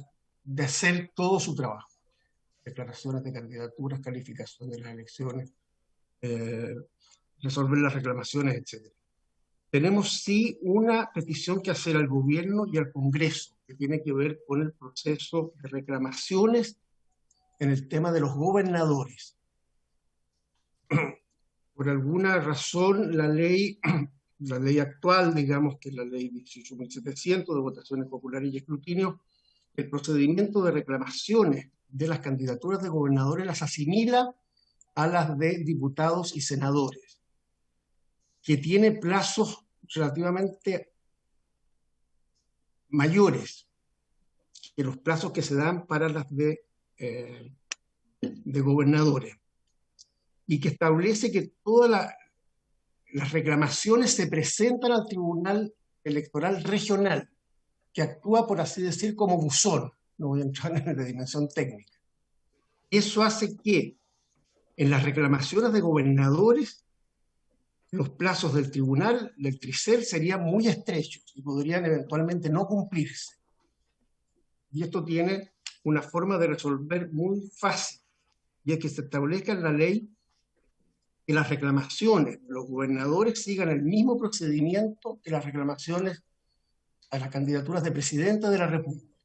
hacer todo su trabajo. Declaraciones de candidaturas, calificación de las elecciones, resolver las reclamaciones, etc. Tenemos sí una petición que hacer al gobierno y al Congreso, que tiene que ver con el proceso de reclamaciones en el tema de los gobernadores. Por alguna razón, la ley actual, digamos que es la ley 18.700 de votaciones populares y escrutinio, el procedimiento de reclamaciones de las candidaturas de gobernadores las asimila a las de diputados y senadores, que tiene plazos relativamente mayores que los plazos que se dan para las de gobernadores, y que establece que todas las reclamaciones se presentan al Tribunal Electoral Regional, que actúa, por así decir, como buzón. No voy a entrar en la dimensión técnica. Eso hace que en las reclamaciones de gobernadores los plazos del tribunal, del TRICEL, serían muy estrechos y podrían eventualmente no cumplirse. Y esto tiene una forma de resolver muy fácil, y es que se establezca en la ley que las reclamaciones de los gobernadores sigan el mismo procedimiento que las reclamaciones a las candidaturas de presidente de la República.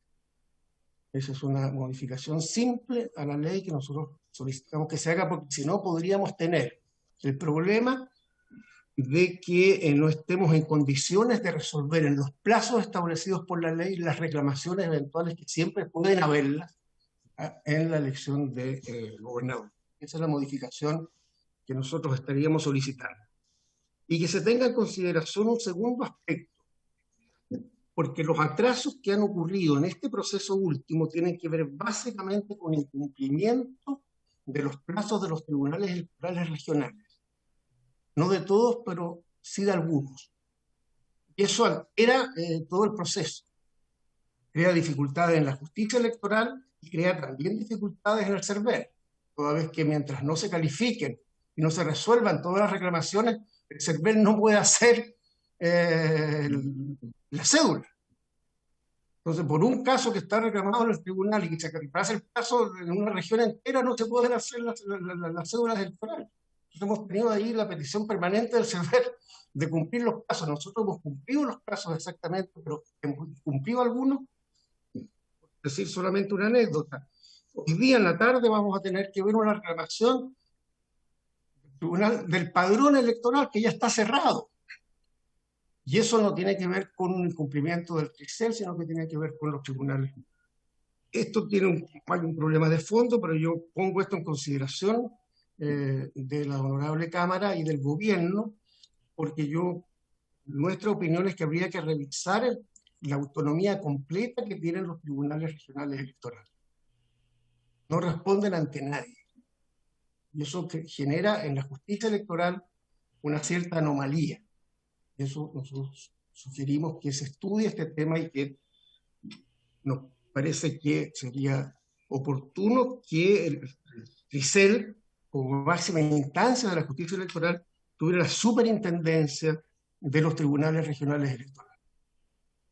Esa es una modificación simple a la ley que nosotros solicitamos que se haga, porque si no podríamos tener el problema de que no estemos en condiciones de resolver en los plazos establecidos por la ley las reclamaciones eventuales que siempre pueden haberlas en la elección de gobernador. Esa es la modificación que nosotros estaríamos solicitando. Y que se tenga en consideración un segundo aspecto, porque los atrasos que han ocurrido en este proceso último tienen que ver básicamente con el cumplimiento de los plazos de los tribunales electorales regionales. No de todos, pero sí de algunos. Y eso altera todo el proceso. Crea dificultades en la justicia electoral y crea también dificultades en el CERVEL, toda vez que mientras no se califiquen y no se resuelvan todas las reclamaciones, el CERVEL no puede hacer la cédula. Entonces, por un caso que está reclamado en el tribunal y que se pasa el plazo en una región entera, no se pueden hacer las cédulas electorales. Entonces, hemos tenido ahí la petición permanente del CERVEL de cumplir los plazos. Nosotros hemos cumplido los plazos exactamente, pero hemos cumplido algunos. Es decir, solamente una anécdota. Hoy día en la tarde vamos a tener que ver una reclamación del tribunal del padrón electoral que ya está cerrado. Y eso no tiene que ver con el cumplimiento del TRICEL, sino que tiene que ver con los tribunales. Esto tiene un problema de fondo, pero yo pongo esto en consideración de la honorable Cámara y del gobierno, porque nuestra opinión es que habría que revisar la autonomía completa que tienen los tribunales regionales electorales. No responden ante nadie. Y eso genera en la justicia electoral una cierta anomalía. Y eso nosotros sugerimos que se estudie este tema y que nos parece que sería oportuno que el TRICEL, como máxima instancia de la justicia electoral, tuviera la superintendencia de los tribunales regionales electorales,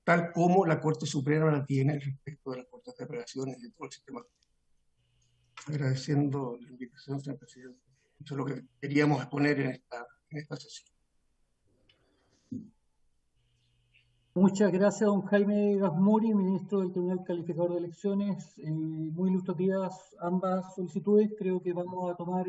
tal como la Corte Suprema la tiene respecto de las Cortes de Apelaciones y de todo el sistema. Agradeciendo la invitación, señor presidente. Eso es lo que queríamos exponer en esta sesión. Muchas gracias, don Jaime Gasmuri, ministro del Tribunal Calificador de Elecciones. Muy ilustrativas ambas solicitudes. Creo que vamos a tomar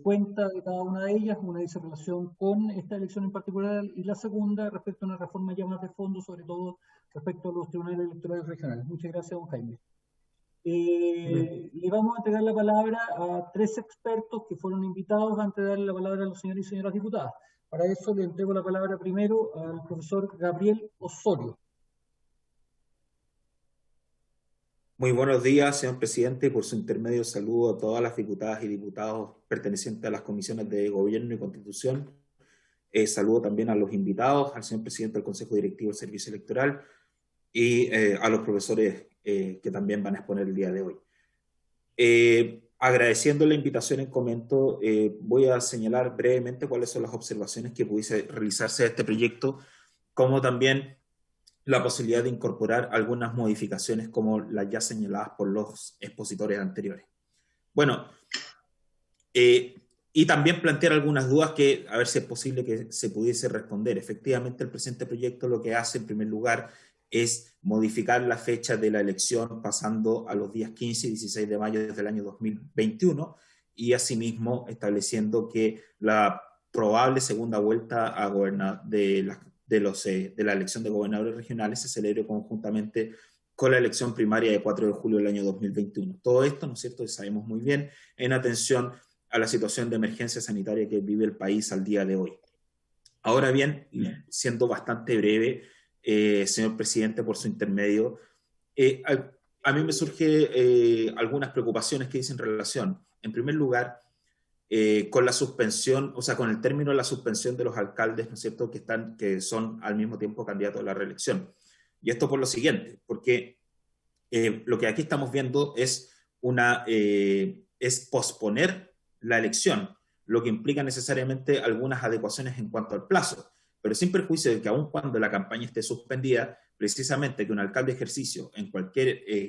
cuenta de cada una de ellas. Una dice relación con esta elección en particular y la segunda respecto a una reforma ya más de fondo, sobre todo respecto a los tribunales electorales regionales. Muchas gracias, don Jaime. Le vamos a entregar la palabra a 3 expertos que fueron invitados antes de darle la palabra a los señores y señoras diputadas. Para eso le entrego la palabra primero al profesor Gabriel Osorio. Muy buenos días, señor presidente. Por su intermedio saludo a todas las diputadas y diputados pertenecientes a las comisiones de Gobierno y Constitución. Saludo también a los invitados, al señor presidente del Consejo Directivo del Servicio Electoral y a los profesores que también van a exponer el día de hoy. Agradeciendo la invitación en comento, voy a señalar brevemente cuáles son las observaciones que pudiese realizarse de este proyecto, como también la posibilidad de incorporar algunas modificaciones como las ya señaladas por los expositores anteriores. Bueno, y también plantear algunas dudas que a ver si es posible que se pudiese responder. Efectivamente, el presente proyecto lo que hace en primer lugar es modificar la fecha de la elección pasando a los días 15 y 16 de mayo desde el año 2021 y asimismo estableciendo que la probable segunda vuelta de la elección de gobernadores regionales se celebre conjuntamente con la elección primaria de 4 de julio del año 2021. Todo esto, ¿no es cierto?, sabemos muy bien, en atención a la situación de emergencia sanitaria que vive el país al día de hoy. Ahora bien, siendo bastante breve, señor presidente, por su intermedio, a mí me surgen algunas preocupaciones que dicen relación, en primer lugar, con la suspensión, o sea, con el término de la suspensión de los alcaldes, ¿no es cierto?, que son al mismo tiempo candidatos a la reelección. Y esto por lo siguiente, porque lo que aquí estamos viendo es es posponer la elección, lo que implica necesariamente algunas adecuaciones en cuanto al plazo, pero sin perjuicio de que aun cuando la campaña esté suspendida, precisamente que un alcalde de ejercicio,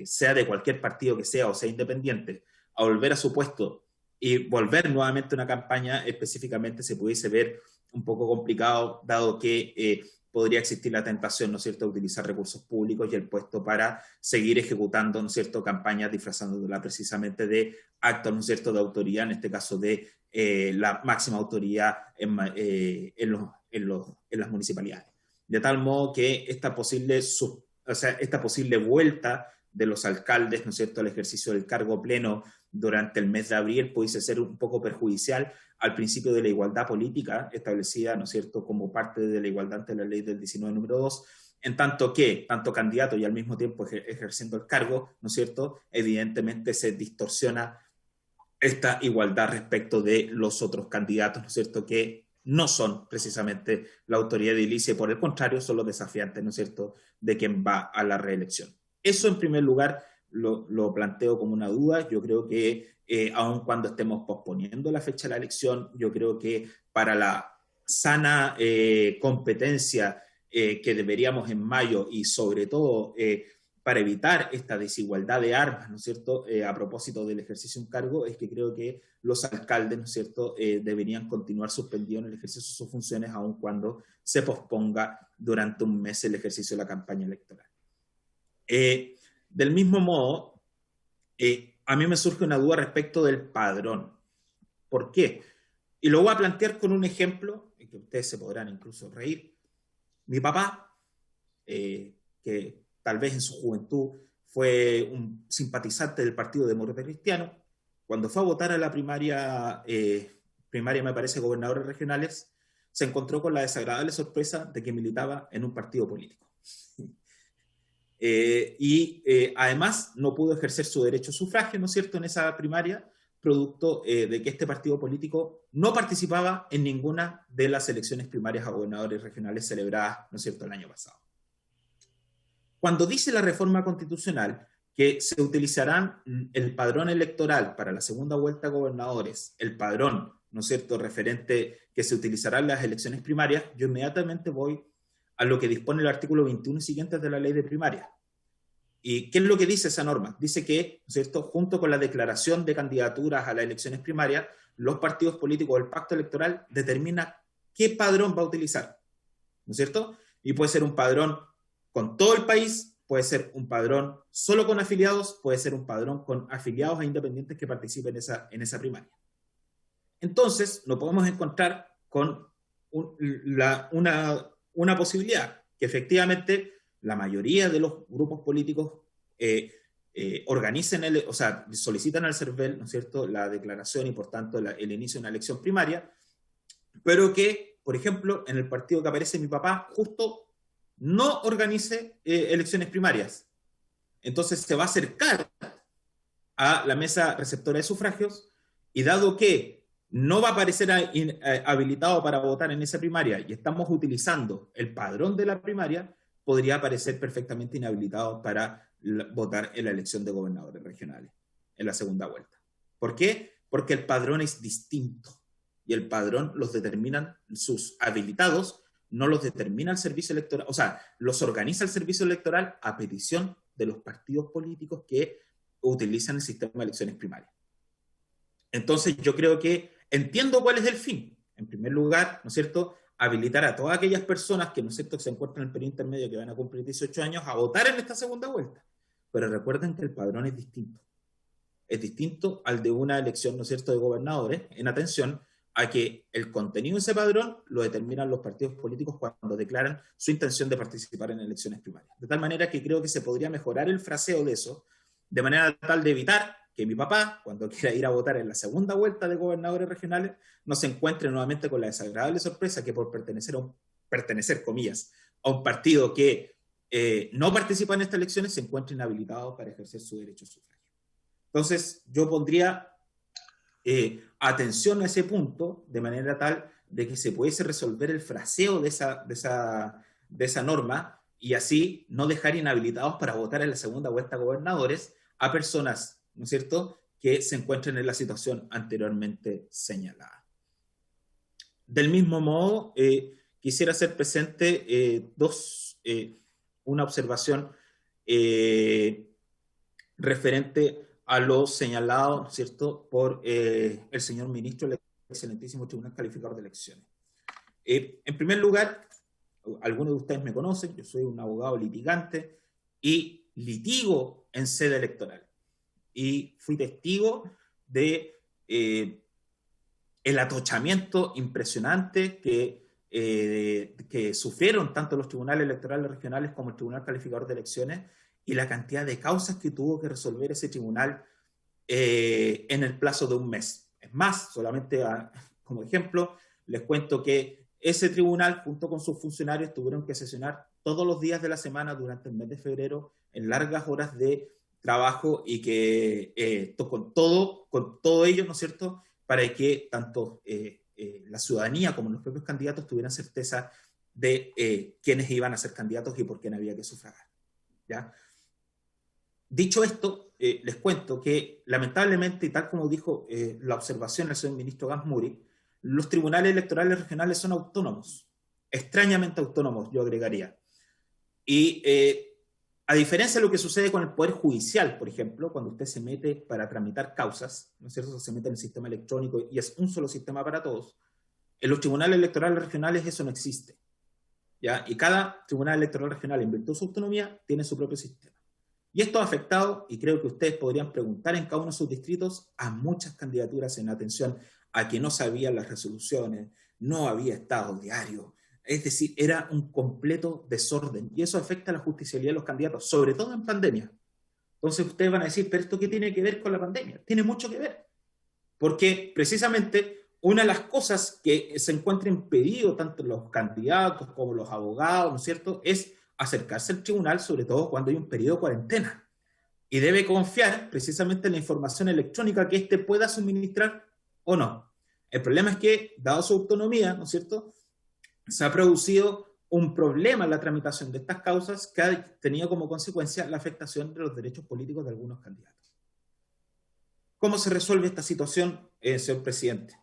sea de cualquier partido que sea o sea independiente, a volver a su puesto y volver nuevamente a una campaña específicamente se pudiese ver un poco complicado, dado que podría existir la tentación, ¿no es cierto?, de utilizar recursos públicos y el puesto para seguir ejecutando, ¿no es cierto?, campañas disfrazándola precisamente de actos, ¿no es cierto?, de autoridad, en este caso de la máxima autoridad en las municipalidades. De tal modo que esta posible vuelta de los alcaldes, ¿no es cierto?, al ejercicio del cargo pleno durante el mes de abril pudiese ser un poco perjudicial al principio de la igualdad política establecida, ¿no es cierto?, como parte de la igualdad ante la ley del 19 número 2, en tanto que tanto candidato y al mismo tiempo ejerciendo el cargo, ¿no es cierto?, evidentemente se distorsiona esta igualdad respecto de los otros candidatos, ¿no es cierto?, que no son precisamente la autoridad edilicia y por el contrario son los desafiantes, ¿no es cierto?, de quien va a la reelección. Eso en primer lugar lo planteo como una duda. Yo creo que aun cuando estemos posponiendo la fecha de la elección, yo creo que para la sana competencia que deberíamos en mayo y sobre todo para evitar esta desigualdad de armas, ¿no es cierto?, a propósito del ejercicio de un cargo, es que creo que los alcaldes, ¿no es cierto?, deberían continuar suspendidos en el ejercicio de sus funciones aun cuando se posponga durante un mes el ejercicio de la campaña electoral. Del mismo modo, a mí me surge una duda respecto del padrón. ¿Por qué? Y lo voy a plantear con un ejemplo, que ustedes se podrán incluso reír. Mi papá, que tal vez en su juventud fue un simpatizante del Partido Demócrata Cristiano, cuando fue a votar a la primaria me parece, gobernadores regionales, se encontró con la desagradable sorpresa de que militaba en un partido político. Además no pudo ejercer su derecho a sufragio, ¿no es cierto?, en esa primaria, producto de que este partido político no participaba en ninguna de las elecciones primarias a gobernadores regionales celebradas, ¿no es cierto?, el año pasado. Cuando dice la reforma constitucional que se utilizarán el padrón electoral para la segunda vuelta a gobernadores, el padrón, ¿no es cierto?, referente que se utilizará en las elecciones primarias, yo inmediatamente voy a lo que dispone el artículo 21 y siguientes de la ley de primaria. ¿Y qué es lo que dice esa norma? Dice que, ¿no es cierto?, junto con la declaración de candidaturas a las elecciones primarias, los partidos políticos del pacto electoral determinan qué padrón va a utilizar, ¿no es cierto? Y puede ser un padrón con todo el país, puede ser un padrón solo con afiliados, puede ser un padrón con afiliados e independientes que participen en esa primaria. Entonces, nos podemos encontrar con una posibilidad, que efectivamente la mayoría de los grupos políticos solicitan al CERVEL, ¿no es cierto?, la declaración y por tanto el inicio de una elección primaria, pero que, por ejemplo, en el partido que aparece mi papá, justo no organice elecciones primarias. Entonces se va a acercar a la mesa receptora de sufragios y dado que no va a aparecer habilitado para votar en esa primaria y estamos utilizando el padrón de la primaria, podría aparecer perfectamente inhabilitado para votar en la elección de gobernadores regionales en la segunda vuelta. ¿Por qué? Porque el padrón es distinto y el padrón los determinan sus habilitados, no los determina el servicio electoral, o sea, los organiza el servicio electoral a petición de los partidos políticos que utilizan el sistema de elecciones primarias. Entonces yo creo que entiendo cuál es el fin. En primer lugar, ¿no es cierto?, habilitar a todas aquellas personas que, ¿no es cierto?, que se encuentran en el periodo intermedio, que van a cumplir 18 años, a votar en esta segunda vuelta. Pero recuerden que el padrón es distinto. Es distinto al de una elección, ¿no es cierto?, de gobernadores, en atención a que el contenido de ese padrón lo determinan los partidos políticos cuando declaran su intención de participar en elecciones primarias. De tal manera que creo que se podría mejorar el fraseo de eso, de manera tal de evitar que mi papá, cuando quiera ir a votar en la segunda vuelta de gobernadores regionales, no se encuentre nuevamente con la desagradable sorpresa que por pertenecer, comillas, a un partido que no participa en estas elecciones, se encuentre inhabilitado para ejercer su derecho a sufragio. Entonces, yo pondría atención a ese punto, de manera tal de que se pudiese resolver el fraseo de esa norma y así no dejar inhabilitados para votar en la segunda vuelta a gobernadores a personas ¿no es cierto?, que se encuentren en la situación anteriormente señalada. Del mismo modo, quisiera hacer presente una observación referente a lo señalado, ¿no es cierto?, por el señor ministro del excelentísimo Tribunal Calificador de Elecciones. En primer lugar, algunos de ustedes me conocen, yo soy un abogado litigante y litigo en sede electoral. Y fui testigo de el atochamiento impresionante que sufrieron tanto los tribunales electorales regionales como el Tribunal Calificador de Elecciones y la cantidad de causas que tuvo que resolver ese tribunal en el plazo de un mes. Es más, solamente como ejemplo, les cuento que ese tribunal, junto con sus funcionarios, tuvieron que sesionar todos los días de la semana durante el mes de febrero en largas horas de trabajo y que con todo ello, ¿no es cierto?, para que tanto la ciudadanía como los propios candidatos tuvieran certeza de quiénes iban a ser candidatos y por quién había que sufragar, ¿ya? Dicho esto, les cuento que lamentablemente, y tal como dijo la observación del señor ministro Gas Muri, los tribunales electorales regionales son autónomos, extrañamente autónomos, yo agregaría. Y a diferencia de lo que sucede con el Poder Judicial, por ejemplo, cuando usted se mete para tramitar causas, ¿no es cierto?, se mete en el sistema electrónico y es un solo sistema para todos, en los tribunales electorales regionales eso no existe, ¿ya? Y cada tribunal electoral regional, en virtud de su autonomía, tiene su propio sistema. Y esto ha afectado, y creo que ustedes podrían preguntar en cada uno de sus distritos, a muchas candidaturas en atención a que no sabían las resoluciones, no había estado diario. Es decir, era un completo desorden. Y eso afecta a la justicialidad de los candidatos, sobre todo en pandemia. Entonces ustedes van a decir, ¿pero esto qué tiene que ver con la pandemia? Tiene mucho que ver. Porque precisamente una de las cosas que se encuentra impedido tanto los candidatos como los abogados, ¿no es cierto?, es acercarse al tribunal, sobre todo cuando hay un periodo de cuarentena. Y debe confiar precisamente en la información electrónica que éste pueda suministrar o no. El problema es que, dado su autonomía, ¿no es cierto?, se ha producido un problema en la tramitación de estas causas que ha tenido como consecuencia la afectación de los derechos políticos de algunos candidatos. ¿Cómo se resuelve esta situación, señor presidente?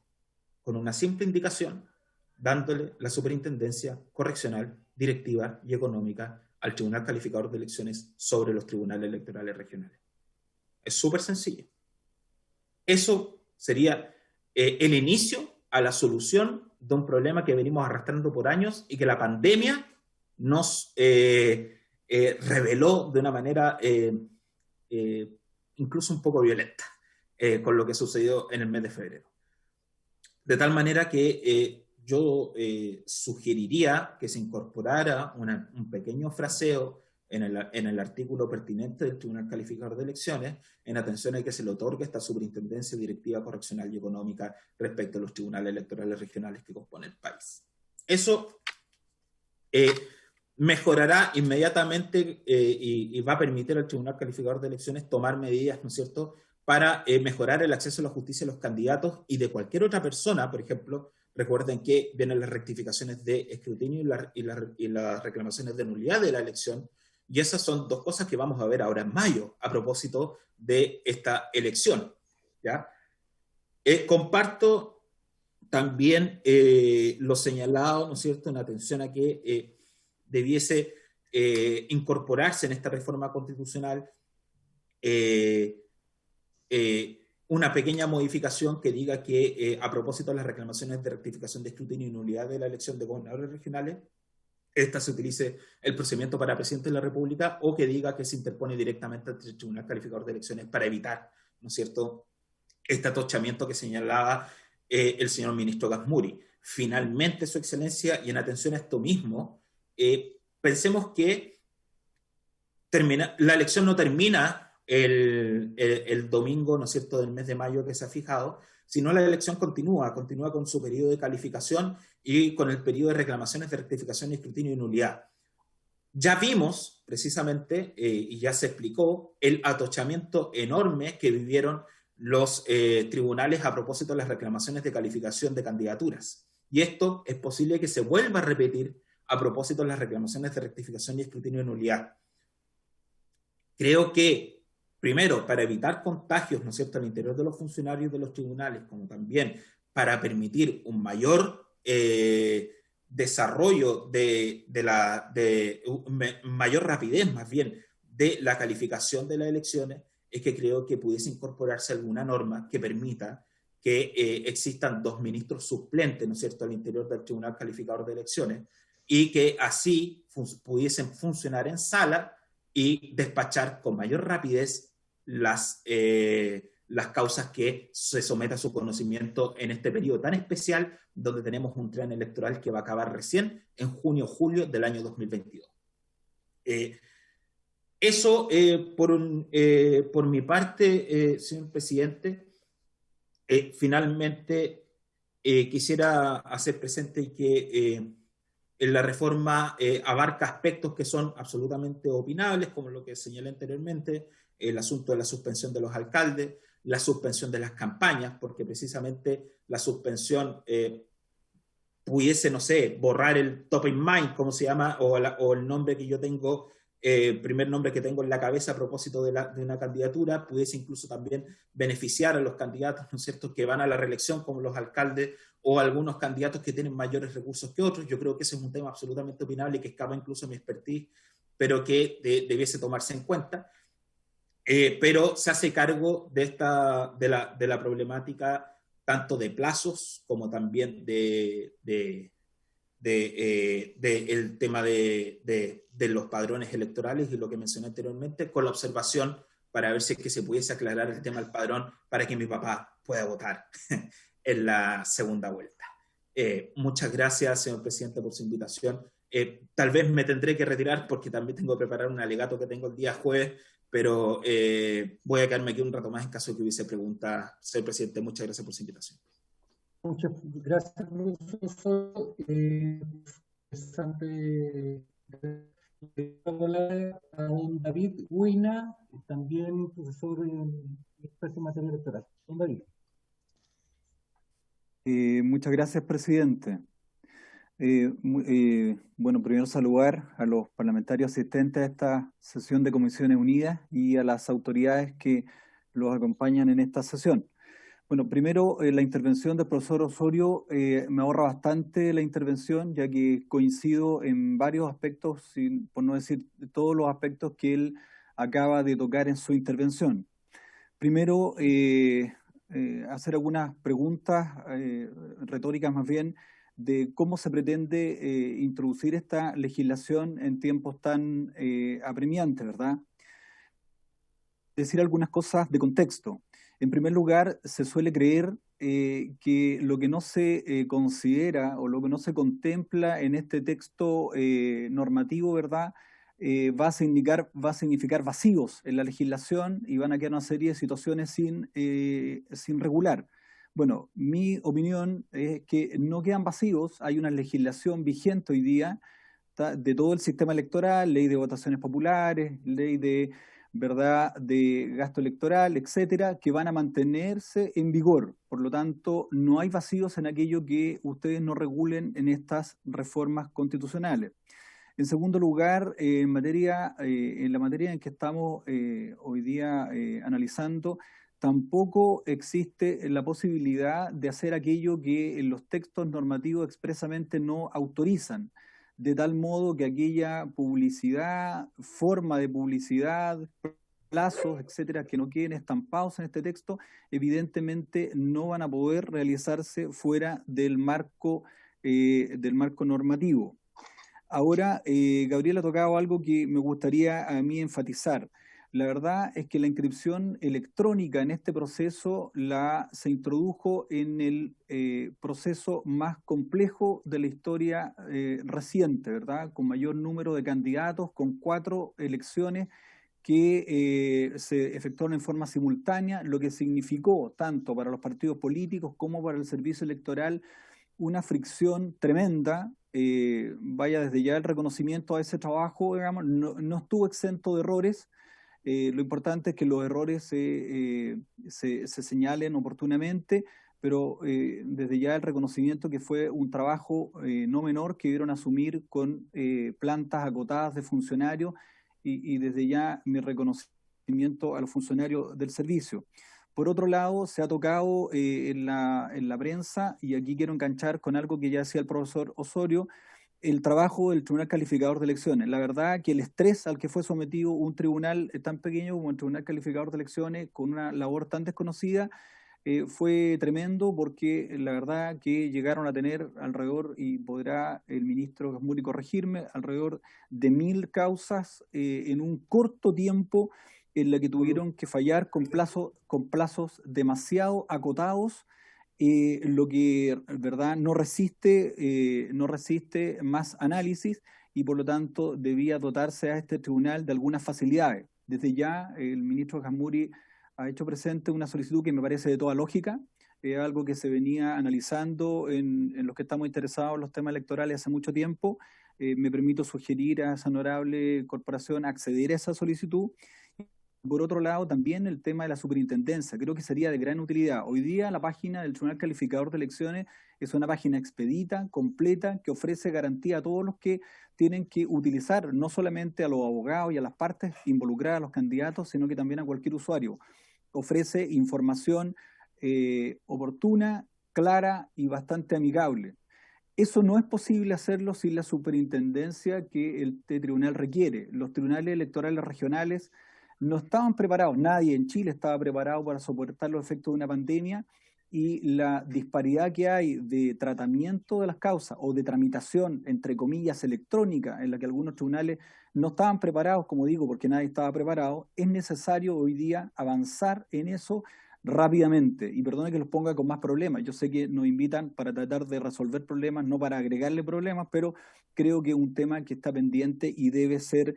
Con una simple indicación, dándole la superintendencia correccional, directiva y económica al Tribunal Calificador de Elecciones sobre los tribunales electorales regionales. Es súper sencillo. Eso sería el inicio a la solución de un problema que venimos arrastrando por años y que la pandemia nos reveló de una manera incluso un poco violenta con lo que sucedió en el mes de febrero. De tal manera que yo sugeriría que se incorporara un pequeño fraseo en el artículo pertinente del Tribunal Calificador de Elecciones en atención a que se le otorgue esta superintendencia directiva correccional y económica respecto a los tribunales electorales regionales que componen el país. Eso mejorará inmediatamente y va a permitir al Tribunal Calificador de Elecciones tomar medidas, ¿no es cierto?, para mejorar el acceso a la justicia de los candidatos y de cualquier otra persona. Por ejemplo, recuerden que vienen las rectificaciones de escrutinio y las reclamaciones de nulidad de la elección, y esas son dos cosas que vamos a ver ahora en mayo a propósito de esta elección, ¿ya? Comparto también lo señalado, ¿no es cierto?, en atención a que debiese incorporarse en esta reforma constitucional una pequeña modificación que diga que a propósito de las reclamaciones de rectificación de escrutinio y nulidad de la elección de gobernadores regionales, esta se utilice el procedimiento para presidente de la República, o que diga que se interpone directamente ante el Tribunal Calificador de Elecciones para evitar, ¿no es cierto?, este atochamiento que señalaba el señor ministro Gas Muri. Finalmente, Su Excelencia, y en atención a esto mismo, pensemos que la elección no termina el domingo, ¿no es cierto?, del mes de mayo que se ha fijado, sino la elección continúa con su periodo de calificación y con el periodo de reclamaciones de rectificación, escrutinio y nulidad. Ya vimos, precisamente, y ya se explicó, el atochamiento enorme que vivieron los tribunales a propósito de las reclamaciones de calificación de candidaturas. Y esto es posible que se vuelva a repetir a propósito de las reclamaciones de rectificación y escrutinio y nulidad. Creo que primero, para evitar contagios, ¿no es cierto?, al interior de los funcionarios de los tribunales, como también para permitir un mayor desarrollo mayor rapidez, más bien, de la calificación de las elecciones, es que creo que pudiese incorporarse alguna norma que permita que existan 2 ministros suplentes, ¿no es cierto?, al interior del Tribunal Calificador de Elecciones, y que así pudiesen funcionar en sala y despachar con mayor rapidez las causas que se someta a su conocimiento en este periodo tan especial, donde tenemos un tren electoral que va a acabar recién en junio o julio del año 2022. Eso por mi parte, señor presidente. Finalmente, quisiera hacer presente que la reforma abarca aspectos que son absolutamente opinables, como lo que señalé anteriormente, el asunto de la suspensión de los alcaldes, la suspensión de las campañas, porque precisamente la suspensión pudiese, no sé, borrar el top in mind, como se llama, o el nombre que yo tengo, primer nombre que tengo en la cabeza a propósito de una candidatura, pudiese incluso también beneficiar a los candidatos, ¿no es cierto?, que van a la reelección, como los alcaldes, o algunos candidatos que tienen mayores recursos que otros. Yo creo que ese es un tema absolutamente opinable, que escapa incluso a mi expertise, pero que debiese tomarse en cuenta. Pero se hace cargo de la problemática tanto de plazos como también el tema de los padrones electorales y lo que mencioné anteriormente, con la observación para ver si es que se pudiese aclarar el tema del padrón para que mi papá pueda votar en la segunda vuelta. Muchas gracias, señor presidente, por su invitación. Tal vez me tendré que retirar porque también tengo que preparar un alegato que tengo el día jueves, pero voy a quedarme aquí un rato más en caso de que hubiese preguntas. Señor presidente, muchas gracias por su invitación. Muchas gracias, profesor. A don David Huina, también profesor experto en materia electoral. Don David. Muchas gracias, presidente. Bueno, primero saludar a los parlamentarios asistentes a esta sesión de Comisiones Unidas y a las autoridades que los acompañan en esta sesión. Bueno, primero la intervención del profesor Osorio me ahorra bastante la intervención, ya que coincido en varios aspectos, por no decir todos los aspectos que él acaba de tocar en su intervención. Primero, hacer algunas preguntas retóricas más bien, de cómo se pretende introducir esta legislación en tiempos tan apremiantes, ¿verdad? Decir algunas cosas de contexto. En primer lugar, se suele creer que lo que no se considera o lo que no se contempla en este texto normativo, ¿verdad?, va a significar vacíos en la legislación y van a quedar una serie de situaciones sin regular. Bueno, mi opinión es que no quedan vacíos, hay una legislación vigente hoy día de todo el sistema electoral, ley de votaciones populares, ley de gasto electoral, etcétera, que van a mantenerse en vigor. Por lo tanto, no hay vacíos en aquello que ustedes no regulen en estas reformas constitucionales. En segundo lugar, en la materia en que estamos hoy día analizando, tampoco existe la posibilidad de hacer aquello que los textos normativos expresamente no autorizan, de tal modo que aquella publicidad, forma de publicidad, plazos, etcétera, que no queden estampados en este texto, evidentemente no van a poder realizarse fuera del marco normativo. Ahora, Gabriela ha tocado algo que me gustaría a mí enfatizar. La verdad es que la inscripción electrónica en este proceso se introdujo en el proceso más complejo de la historia reciente, ¿verdad? Con mayor número de candidatos, con 4 elecciones que se efectuaron en forma simultánea, lo que significó tanto para los partidos políticos como para el servicio electoral una fricción tremenda. Vaya desde ya el reconocimiento a ese trabajo, digamos, no estuvo exento de errores. Lo importante es que los errores se señalen oportunamente, pero desde ya el reconocimiento que fue un trabajo no menor que debieron asumir con plantas acotadas de funcionarios y desde ya mi reconocimiento a los funcionarios del servicio. Por otro lado, se ha tocado en la prensa, y aquí quiero enganchar con algo que ya decía el profesor Osorio, el trabajo del Tribunal Calificador de Elecciones. La verdad que el estrés al que fue sometido un tribunal tan pequeño como el Tribunal Calificador de Elecciones, con una labor tan desconocida, fue tremendo, porque la verdad que llegaron a tener alrededor, y podrá el ministro Gazmuri corregirme, alrededor de 1000 causas en un corto tiempo, en la que tuvieron que fallar con plazos demasiado acotados, lo que verdad no resiste más análisis, y por lo tanto debía dotarse a este tribunal de algunas facilidades. Desde ya el ministro Gazmuri ha hecho presente una solicitud que me parece de toda lógica, algo que se venía analizando en los que estamos interesados en los temas electorales hace mucho tiempo. Me permito sugerir a esa honorable corporación acceder a esa solicitud. Por otro lado, también el tema de la superintendencia, creo que sería de gran utilidad. Hoy día la página del Tribunal Calificador de Elecciones es una página expedita, completa, que ofrece garantía a todos los que tienen que utilizar, no solamente a los abogados y a las partes involucradas, a los candidatos, sino que también a cualquier usuario. Ofrece información oportuna, clara y bastante amigable. Eso no es posible hacerlo sin la superintendencia que este tribunal requiere. Los tribunales electorales regionales no estaban preparados, nadie en Chile estaba preparado para soportar los efectos de una pandemia, y la disparidad que hay de tratamiento de las causas o de tramitación, entre comillas, electrónica, en la que algunos tribunales no estaban preparados, como digo, porque nadie estaba preparado. Es necesario hoy día avanzar en eso rápidamente, y perdone que los ponga con más problemas. Yo sé que nos invitan para tratar de resolver problemas, no para agregarle problemas, pero creo que es un tema que está pendiente y debe ser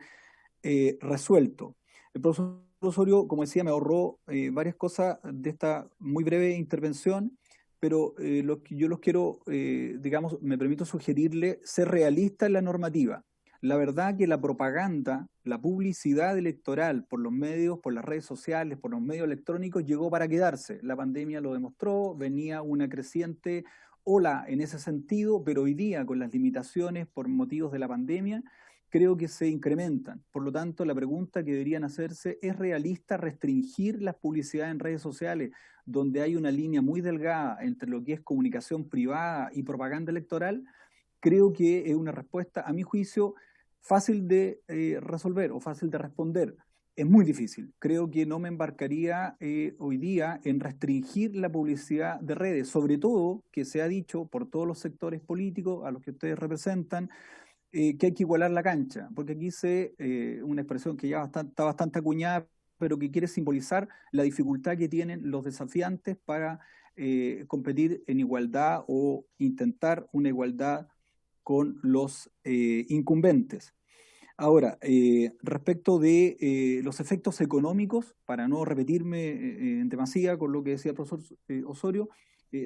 resuelto. El profesor Osorio, como decía, me ahorró varias cosas de esta muy breve intervención, pero yo los quiero, digamos, me permito sugerirle ser realista en la normativa. La verdad que la propaganda, la publicidad electoral por los medios, por las redes sociales, por los medios electrónicos, llegó para quedarse. La pandemia lo demostró, venía una creciente ola en ese sentido, pero hoy día, con las limitaciones por motivos de la pandemia, creo que se incrementan. Por lo tanto, la pregunta que deberían hacerse: ¿es realista restringir las publicidades en redes sociales, donde hay una línea muy delgada entre lo que es comunicación privada y propaganda electoral? Creo que es una respuesta, a mi juicio, fácil de resolver o fácil de responder. Es muy difícil. Creo que no me embarcaría hoy día en restringir la publicidad de redes, sobre todo que se ha dicho por todos los sectores políticos a los que ustedes representan, que hay que igualar la cancha, porque aquí una expresión que ya está bastante acuñada, pero que quiere simbolizar la dificultad que tienen los desafiantes para competir en igualdad o intentar una igualdad con los incumbentes. Ahora, respecto de los efectos económicos, para no repetirme en demasía con lo que decía el profesor Osorio,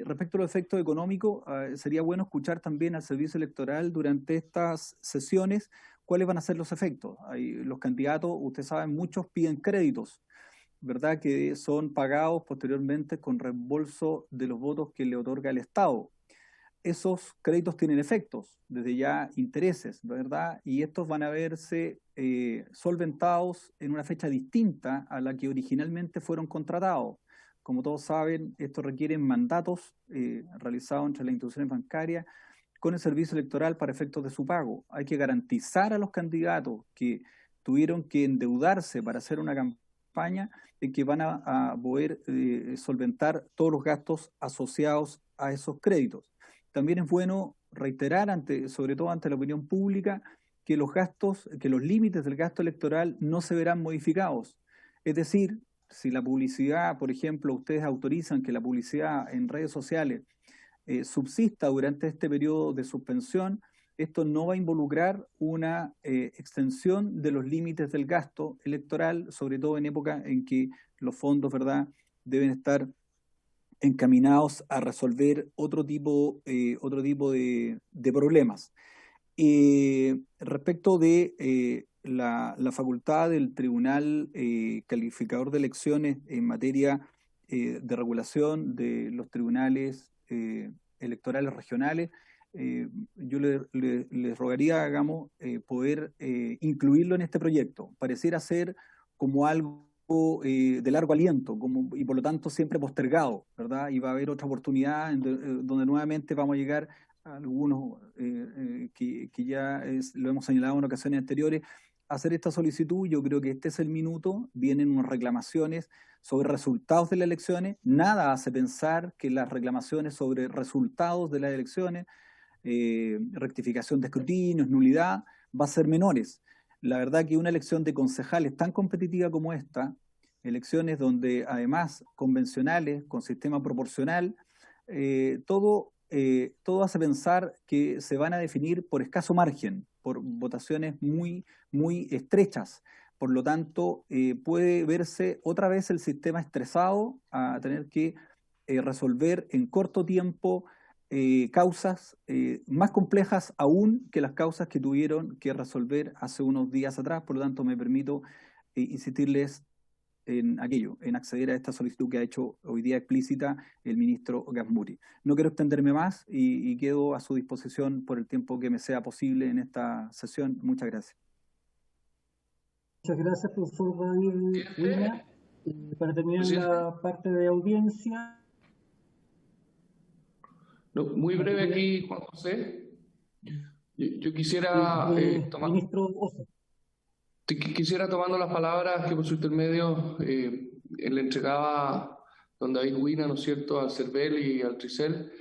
respecto a los efectos económicos, sería bueno escuchar también al servicio electoral durante estas sesiones cuáles van a ser los efectos. Los candidatos, ustedes saben, muchos piden créditos, ¿verdad?, que son pagados posteriormente con reembolso de los votos que le otorga el Estado. Esos créditos tienen efectos, desde ya intereses, ¿verdad? Y estos van a verse solventados en una fecha distinta a la que originalmente fueron contratados. Como todos saben, esto requiere mandatos realizados entre las instituciones bancarias con el servicio electoral para efectos de su pago. Hay que garantizar a los candidatos que tuvieron que endeudarse para hacer una campaña que van a poder solventar todos los gastos asociados a esos créditos. También es bueno reiterar, sobre todo ante la opinión pública, que los límites del gasto electoral no se verán modificados. Es decir, si la publicidad, por ejemplo, ustedes autorizan que la publicidad en redes sociales subsista durante este periodo de suspensión, esto no va a involucrar una extensión de los límites del gasto electoral, sobre todo en época en que los fondos, ¿verdad?, deben estar encaminados a resolver otro tipo de problemas. Respecto de la facultad del Tribunal Calificador de Elecciones en materia de regulación de los tribunales electorales regionales, yo les rogaría, poder incluirlo en este proyecto. Pareciera ser como algo de largo aliento y por lo tanto siempre postergado, ¿verdad? Y va a haber otra oportunidad donde nuevamente vamos a llegar a algunos que ya lo hemos señalado en ocasiones anteriores, a hacer esta solicitud. Yo creo que este es el minuto, vienen unas reclamaciones sobre resultados de las elecciones, nada hace pensar que las reclamaciones sobre resultados de las elecciones, rectificación de escrutinios, nulidad, va a ser menores. La verdad que una elección de concejales tan competitiva como esta, elecciones donde además convencionales, con sistema proporcional, todo hace pensar que se van a definir por escaso margen, por votaciones muy, muy estrechas. Por lo tanto, puede verse otra vez el sistema estresado a tener que resolver en corto tiempo causas más complejas aún que las causas que tuvieron que resolver hace unos días atrás. Por lo tanto, me permito insistirles en aquello, en acceder a esta solicitud que ha hecho hoy día explícita el ministro Gazmuri. No quiero extenderme más y quedo a su disposición por el tiempo que me sea posible en esta sesión. Muchas gracias. Muchas gracias, profesor David Uina. Para terminar la parte de audiencia. No, muy breve aquí, Juan José. Yo quisiera quisiera tomando las palabras que por su intermedio le entregaba don David Uina, ¿no es cierto?, al CERVEL y al TRICEL,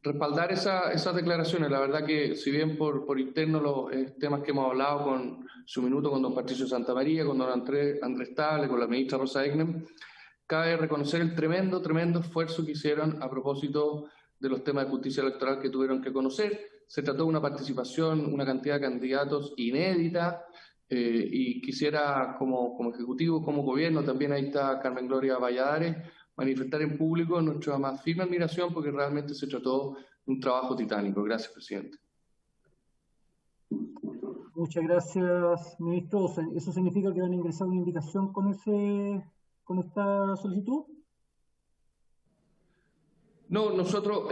respaldar esas declaraciones. La verdad que si bien por interno los temas que hemos hablado con su minuto con don Patricio Santamaría, con don Andrés Table, con la ministra Rosa Egnem, cabe reconocer el tremendo esfuerzo que hicieron a propósito de los temas de justicia electoral que tuvieron que conocer. Se trató de una participación, una cantidad de candidatos inédita, y quisiera como Ejecutivo, como Gobierno, también ahí está Carmen Gloria Valladares, manifestar en público nuestra más firme admiración porque realmente se trató de un trabajo titánico. Gracias, presidente. Muchas gracias, ministro. ¿Eso significa que van a ingresar una indicación con esta solicitud? No, nosotros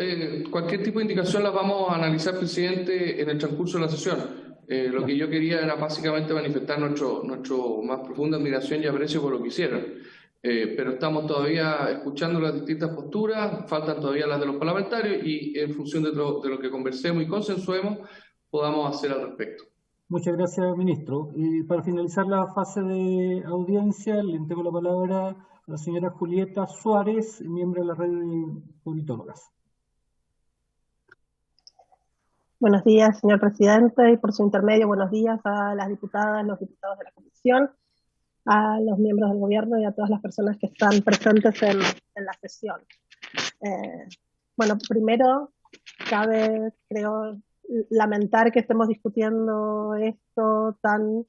cualquier tipo de indicación la vamos a analizar, presidente, en el transcurso de la sesión. Lo que yo quería era básicamente manifestar nuestro más profunda admiración y aprecio por lo que hicieron. Pero estamos todavía escuchando las distintas posturas, faltan todavía las de los parlamentarios y en función de lo que conversemos y consensuemos, podamos hacer al respecto. Muchas gracias, ministro. Y para finalizar la fase de audiencia, le entrego la palabra a la señora Julieta Suárez, miembro de la red de politólogas. Buenos días, señor presidente, y por su intermedio, buenos días a las diputadas, los diputados de la comisión, a los miembros del gobierno y a todas las personas que están presentes en la sesión. Bueno, primero, cabe, creo, lamentar que estemos discutiendo esto tan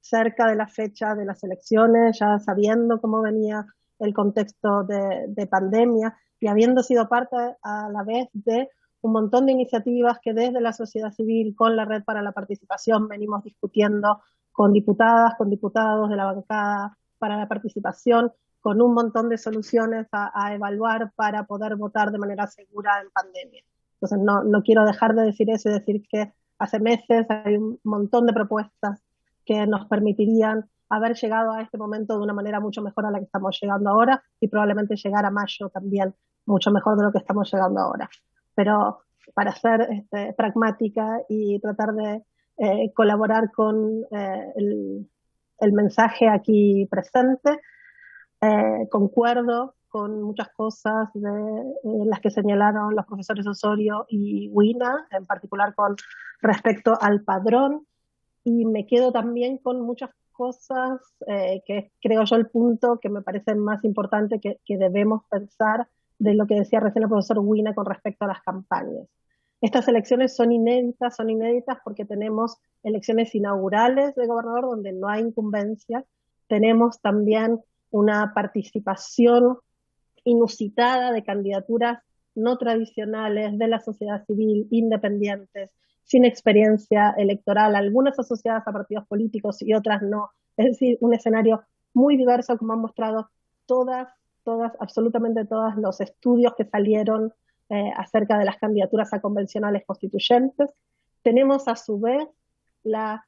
cerca de la fecha de las elecciones, ya sabiendo cómo venía el contexto de pandemia y habiendo sido parte a la vez de un montón de iniciativas que desde la sociedad civil con la Red para la Participación venimos discutiendo con diputadas, con diputados de la bancada para la participación, con un montón de soluciones a evaluar para poder votar de manera segura en pandemia. Entonces no quiero dejar de decir eso y decir que hace meses hay un montón de propuestas que nos permitirían haber llegado a este momento de una manera mucho mejor a la que estamos llegando ahora y probablemente llegar a mayo también mucho mejor de lo que estamos llegando ahora. Pero para ser pragmática y tratar de colaborar con el mensaje aquí presente, concuerdo con muchas cosas de las que señalaron los profesores Osorio y Uina, en particular con respecto al padrón, y me quedo también con muchas cosas que creo yo el punto que me parece más importante que debemos pensar de lo que decía recién el profesor Uina con respecto a las campañas. Estas elecciones son inéditas porque tenemos elecciones inaugurales de gobernador donde no hay incumbencia, tenemos también una participación inusitada de candidaturas no tradicionales de la sociedad civil, independientes, sin experiencia electoral, algunas asociadas a partidos políticos y otras no. Es decir, un escenario muy diverso como han mostrado absolutamente todos los estudios que salieron acerca de las candidaturas a convencionales constituyentes. Tenemos a su vez la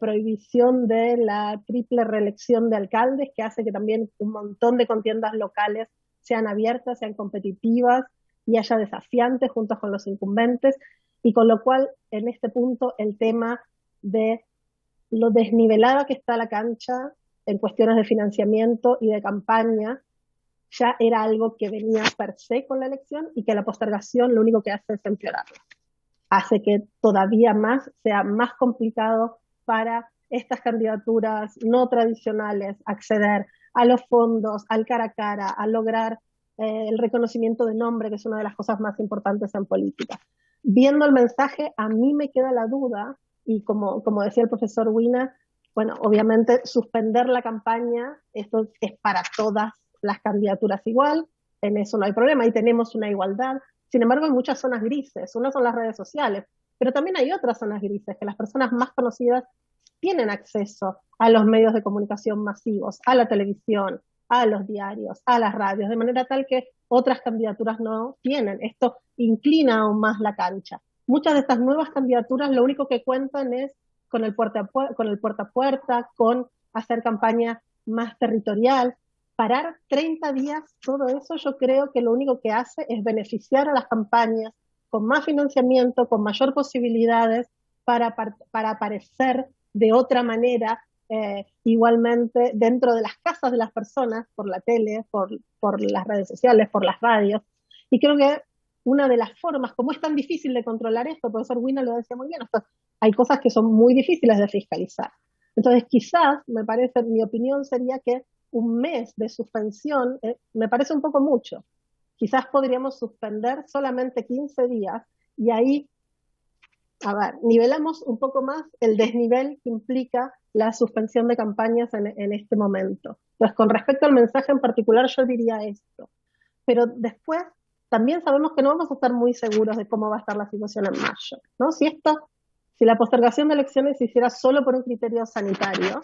prohibición de la triple reelección de alcaldes, que hace que también un montón de contiendas locales sean abiertas, sean competitivas y haya desafiantes juntos con los incumbentes, y con lo cual en este punto el tema de lo desnivelada que está la cancha en cuestiones de financiamiento y de campaña ya era algo que venía per se con la elección, y que la postergación lo único que hace es empeorarlo. Hace que todavía más sea más complicado para estas candidaturas no tradicionales acceder a los fondos, al cara a cara, a lograr el reconocimiento de nombre, que es una de las cosas más importantes en política. Viendo el mensaje, a mí me queda la duda, y como decía el profesor Wina, bueno, obviamente suspender la campaña, esto es para todas las candidaturas igual, en eso no hay problema, ahí tenemos una igualdad. Sin embargo, hay muchas zonas grises. Una son las redes sociales, pero también hay otras zonas grises, que las personas más conocidas tienen acceso a los medios de comunicación masivos, a la televisión, a los diarios, a las radios, de manera tal que otras candidaturas no tienen. Esto inclina aún más la cancha. Muchas de estas nuevas candidaturas lo único que cuentan es con el puerta a puerta, con hacer campaña más territorial. Parar 30 días, todo eso yo creo que lo único que hace es beneficiar a las campañas con más financiamiento, con mayor posibilidades para aparecer de otra manera, igualmente dentro de las casas de las personas, por la tele, por las redes sociales, por las radios. Y creo que una de las formas, como es tan difícil de controlar esto, el profesor Wina lo decía muy bien, hay cosas que son muy difíciles de fiscalizar. Entonces quizás, me parece, mi opinión sería que un mes de suspensión me parece un poco mucho. Quizás podríamos suspender solamente 15 días y ahí, a ver, nivelamos un poco más el desnivel que implica la suspensión de campañas en este momento. Pues con respecto al mensaje en particular yo diría esto. Pero después también sabemos que no vamos a estar muy seguros de cómo va a estar la situación en mayo, ¿no? Si la postergación de elecciones se hiciera solo por un criterio sanitario,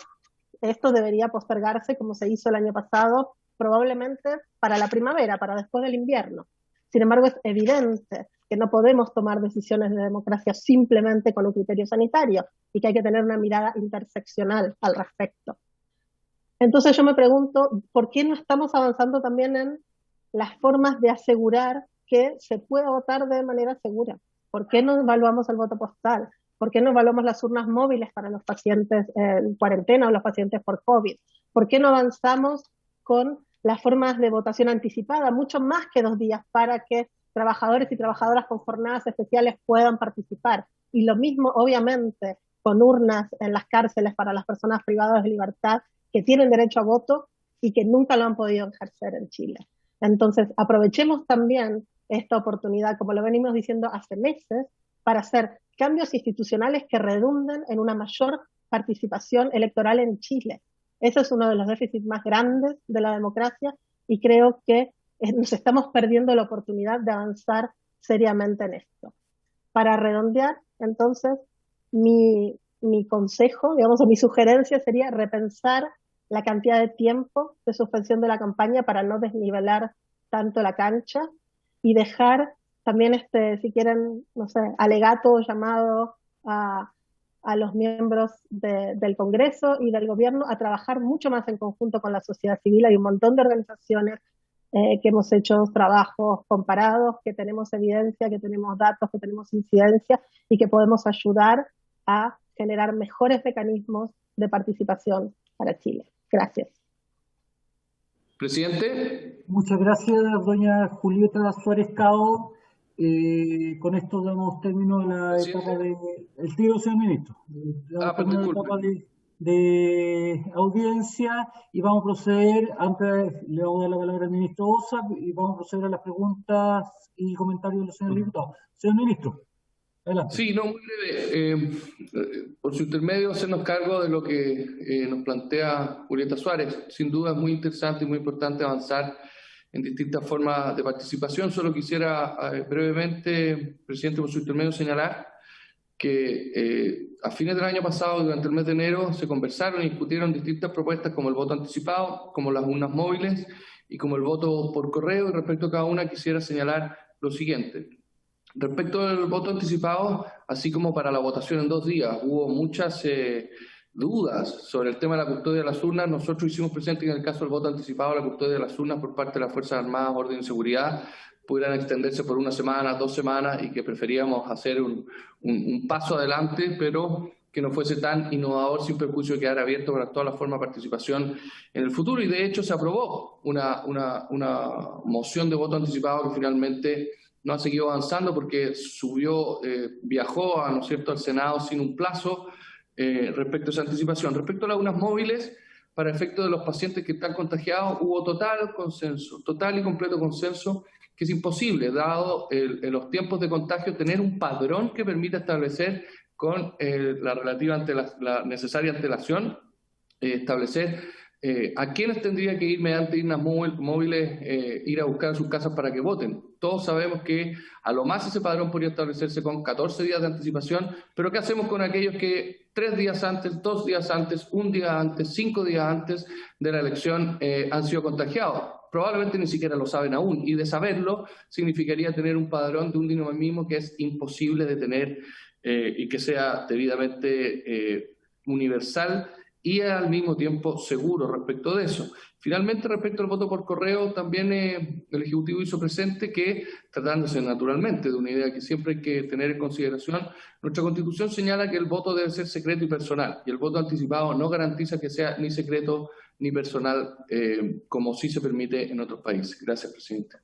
esto debería postergarse como se hizo el año pasado, probablemente para la primavera, para después del invierno. Sin embargo, es evidente que no podemos tomar decisiones de democracia simplemente con un criterio sanitario y que hay que tener una mirada interseccional al respecto. Entonces yo me pregunto, ¿por qué no estamos avanzando también en las formas de asegurar que se pueda votar de manera segura? ¿Por qué no evaluamos el voto postal? ¿Por qué no evaluamos las urnas móviles para los pacientes en cuarentena o los pacientes por COVID? ¿Por qué no avanzamos con las formas de votación anticipada, mucho más que 2 días, para que trabajadores y trabajadoras con jornadas especiales puedan participar? Y lo mismo, obviamente, con urnas en las cárceles para las personas privadas de libertad que tienen derecho a voto y que nunca lo han podido ejercer en Chile. Entonces, aprovechemos también esta oportunidad, como lo venimos diciendo hace meses, para hacer cambios institucionales que redunden en una mayor participación electoral en Chile. Ese es uno de los déficits más grandes de la democracia y creo que nos estamos perdiendo la oportunidad de avanzar seriamente en esto. Para redondear, entonces, mi consejo, digamos, o mi sugerencia sería repensar la cantidad de tiempo de suspensión de la campaña para no desnivelar tanto la cancha y dejar también, si quieren, no sé, alegato llamado a los miembros del Congreso y del Gobierno a trabajar mucho más en conjunto con la sociedad civil. Hay un montón de organizaciones que hemos hecho trabajos comparados, que tenemos evidencia, que tenemos datos, que tenemos incidencia y que podemos ayudar a generar mejores mecanismos de participación para Chile. Gracias. Presidente. Muchas gracias, doña Julieta Suárez Cao. Con esto damos término a la etapa de... El tiro, señor ministro. Damos término a la etapa de audiencia y vamos a proceder, antes le voy a dar la palabra al ministro Osa, y vamos a proceder a las preguntas y comentarios de los señores diputados. Señor ministro, adelante. Sí, no, muy breve. Por su intermedio, hacernos cargo de lo que nos plantea Julieta Suárez. Sin duda es muy interesante y muy importante avanzar en distintas formas de participación. Solo quisiera brevemente, presidente, por su intermedio, señalar que a fines del año pasado, durante el mes de enero, se conversaron y discutieron distintas propuestas como el voto anticipado, como las urnas móviles y como el voto por correo. Y respecto a cada una quisiera señalar lo siguiente. Respecto del voto anticipado, así como para la votación en 2 días, hubo muchas dudas sobre el tema de la custodia de las urnas. Nosotros hicimos presente que en el caso del voto anticipado, la custodia de las urnas por parte de las Fuerzas Armadas, Orden y Seguridad, pudieran extenderse por 1 semana, 2 semanas, y que preferíamos hacer un paso adelante, pero que no fuese tan innovador sin perjuicio de quedar abierto para toda la forma de participación en el futuro. Y de hecho se aprobó una moción de voto anticipado que finalmente no ha seguido avanzando porque viajó ¿no es cierto?, al Senado sin un plazo respecto a esa anticipación. Respecto a las urnas móviles, para efecto de los pacientes que están contagiados, hubo total consenso, total y completo consenso, que es imposible, dado los tiempos de contagio, tener un padrón que permita establecer con la relativa la necesaria antelación, establecer a quienes tendría que ir mediante urnas móviles, ir a buscar a sus casas para que voten. Todos sabemos que a lo más ese padrón podría establecerse con 14 días de anticipación, pero ¿qué hacemos con aquellos que 3 días antes, 2 días antes, 1 día antes, 5 días antes de la elección han sido contagiados? Probablemente ni siquiera lo saben aún, y de saberlo significaría tener un padrón de un dinamismo que es imposible de tener y que sea debidamente universal y al mismo tiempo seguro respecto de eso. Finalmente, respecto al voto por correo, también el Ejecutivo hizo presente que, tratándose naturalmente de una idea que siempre hay que tener en consideración, nuestra Constitución señala que el voto debe ser secreto y personal, y el voto anticipado no garantiza que sea ni secreto ni personal, como sí se permite en otros países. Gracias, presidente.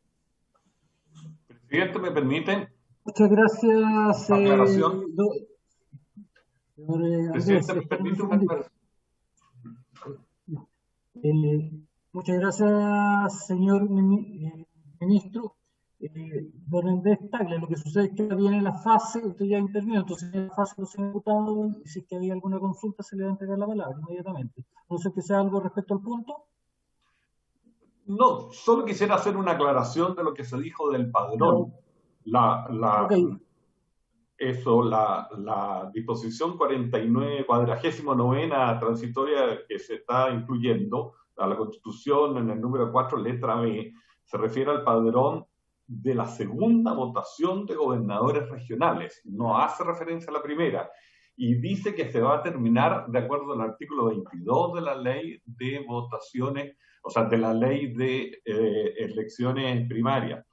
Presidente, ¿me permite? Muchas gracias. Aclaración. Presidente, ¿me permite una aclaración? Muchas gracias, señor ministro. Don Andrés Tagle, lo que sucede es que viene la fase, usted ya intervino, entonces en la fase de los diputados, y si es que había alguna consulta, se le va a entregar la palabra inmediatamente. No sé que sea algo respecto al punto. No, solo quisiera hacer una aclaración de lo que se dijo del padrón. La disposición 49, 49ª transitoria que se está incluyendo a la Constitución en el número 4, letra B, se refiere al padrón de la segunda votación de gobernadores regionales, no hace referencia a la primera, y dice que se va a terminar de acuerdo al artículo 22 de la ley de votaciones, o sea, de la ley de elecciones primarias.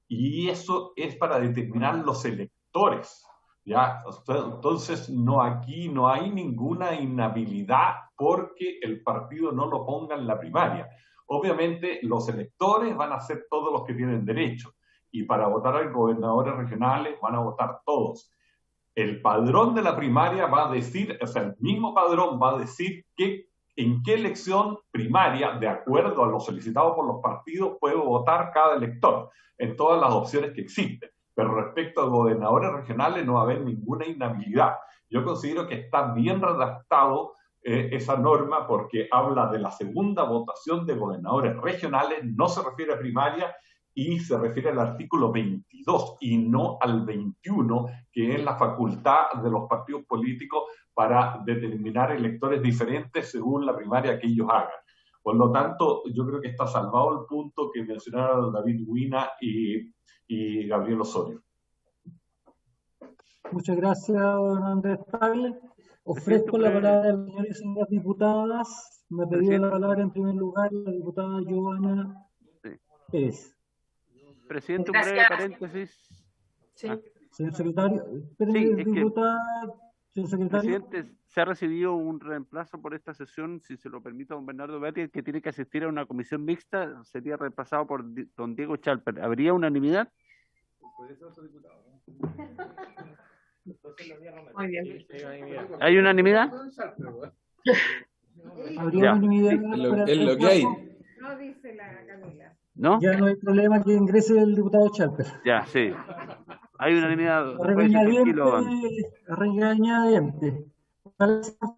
Y eso es para determinar los electores, ¿ya? Entonces, aquí no hay ninguna inhabilidad porque el partido no lo ponga en la primaria. Obviamente, los electores van a ser todos los que tienen derecho, y para votar a gobernadores regionales van a votar todos. El padrón de la primaria va a decir, o sea, el mismo padrón va a decir en qué elección primaria, de acuerdo a lo solicitado por los partidos, puede votar cada elector, en todas las opciones que existen. Pero respecto a gobernadores regionales no va a haber ninguna inhabilidad. Yo considero que está bien redactado esa norma porque habla de la segunda votación de gobernadores regionales, no se refiere a primaria y se refiere al artículo 22 y no al 21, que es la facultad de los partidos políticos para determinar electores diferentes según la primaria que ellos hagan. Por lo tanto, yo creo que está salvado el punto que mencionaron David Huina y Gabriel Osorio. Muchas gracias, don Andrés Tagle. Ofrezco la palabra a las señoras y señoras diputadas. Me ha pedido la palabra en primer lugar la diputada Joana Pérez. Presidente, un breve paréntesis. Sí. Señor secretario, señor secretario. Presidente, se ha recibido un reemplazo por esta sesión, si se lo permite, don Bernardo Beati, que tiene que asistir a una comisión mixta, sería reemplazado por don Diego Chalper. ¿Habría unanimidad? Muy bien. ¿Hay unanimidad? ¿Habría unanimidad? Es lo que hay. No dice la Camila. ¿No? Ya no hay problema que ingrese el diputado Chalper. Ya, sí. Hay unanimidad. Regañadiente.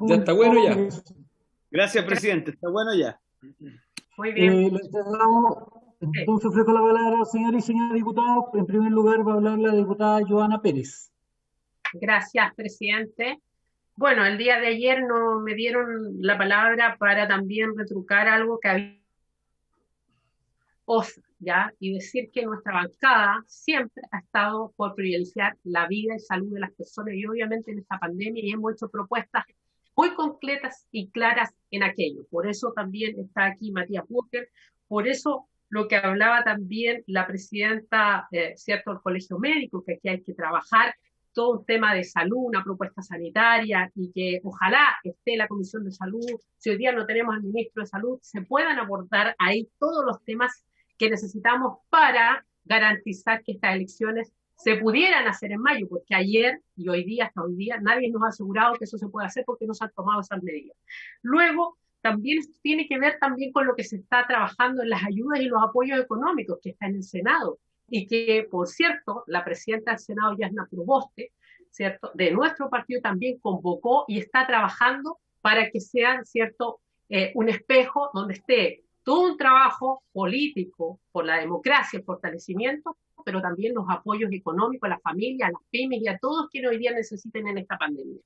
Ya está bueno ya. Gracias, presidente. Está bueno ya. Muy bien. Entonces ofrezco la palabra a los señores y señoras diputados. En primer lugar va a hablar la diputada Joana Pérez. Gracias, presidente. Bueno, el día de ayer no me dieron la palabra para también retrucar algo que había ¿ya? Y decir que nuestra bancada siempre ha estado por privilegiar la vida y salud de las personas, y obviamente en esta pandemia, y hemos hecho propuestas muy concretas y claras en aquello. Por eso también está aquí Matías Walker, por eso lo que hablaba también la presidenta, ¿cierto?, del Colegio Médico, que aquí hay que trabajar todo un tema de salud, una propuesta sanitaria, y que ojalá esté la Comisión de Salud, si hoy día no tenemos al ministro de Salud, se puedan abordar ahí todos los temas que necesitamos para garantizar que estas elecciones se pudieran hacer en mayo, porque ayer y hoy día, hasta hoy día, nadie nos ha asegurado que eso se puede hacer porque no se han tomado esas medidas. Luego, también esto tiene que ver también con lo que se está trabajando en las ayudas y los apoyos económicos que está en el Senado, y que, por cierto, la presidenta del Senado, Yasna Proboste, ¿cierto?, de nuestro partido también convocó y está trabajando para que sean, ¿cierto?, un espejo donde esté todo un trabajo político por la democracia, el fortalecimiento, pero también los apoyos económicos a las familias, a las pymes y a todos quienes hoy día necesiten en esta pandemia.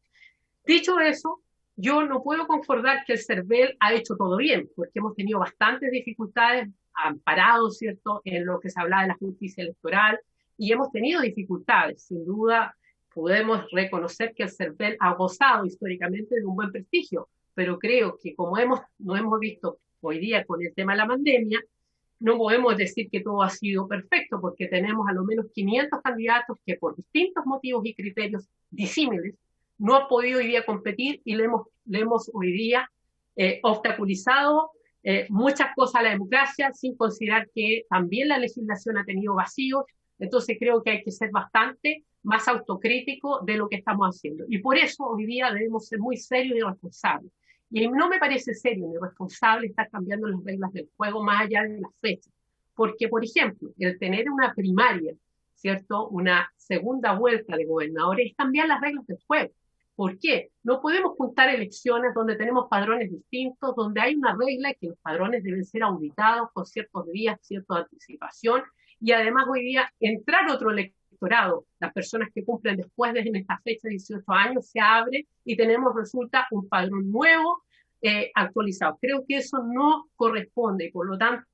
Dicho eso, yo no puedo concordar que el CERVEL ha hecho todo bien, porque hemos tenido bastantes dificultades, amparados, ¿cierto?, en lo que se hablaba de la justicia electoral, y hemos tenido dificultades. Sin duda, podemos reconocer que el CERVEL ha gozado históricamente de un buen prestigio, pero creo que como no hemos visto hoy día con el tema de la pandemia, no podemos decir que todo ha sido perfecto, porque tenemos a lo menos 500 candidatos que por distintos motivos y criterios disímiles no han podido hoy día competir, y le hemos hoy día obstaculizado muchas cosas a la democracia, sin considerar que también la legislación ha tenido vacíos. Entonces creo que hay que ser bastante más autocrítico de lo que estamos haciendo. Y por eso hoy día debemos ser muy serios y responsables. Y no me parece serio ni responsable estar cambiando las reglas del juego más allá de las fechas. Porque, por ejemplo, el tener una primaria, ¿cierto?, una segunda vuelta de gobernadores, es cambiar las reglas del juego. ¿Por qué? No podemos juntar elecciones donde tenemos padrones distintos, donde hay una regla que los padrones deben ser auditados con ciertos días, cierta anticipación, y además hoy día entrar otro electorado, las personas que cumplen después de en esta fecha 18 años, se abre y tenemos, resulta, un padrón nuevo actualizado. Creo que eso no corresponde, y por lo tanto,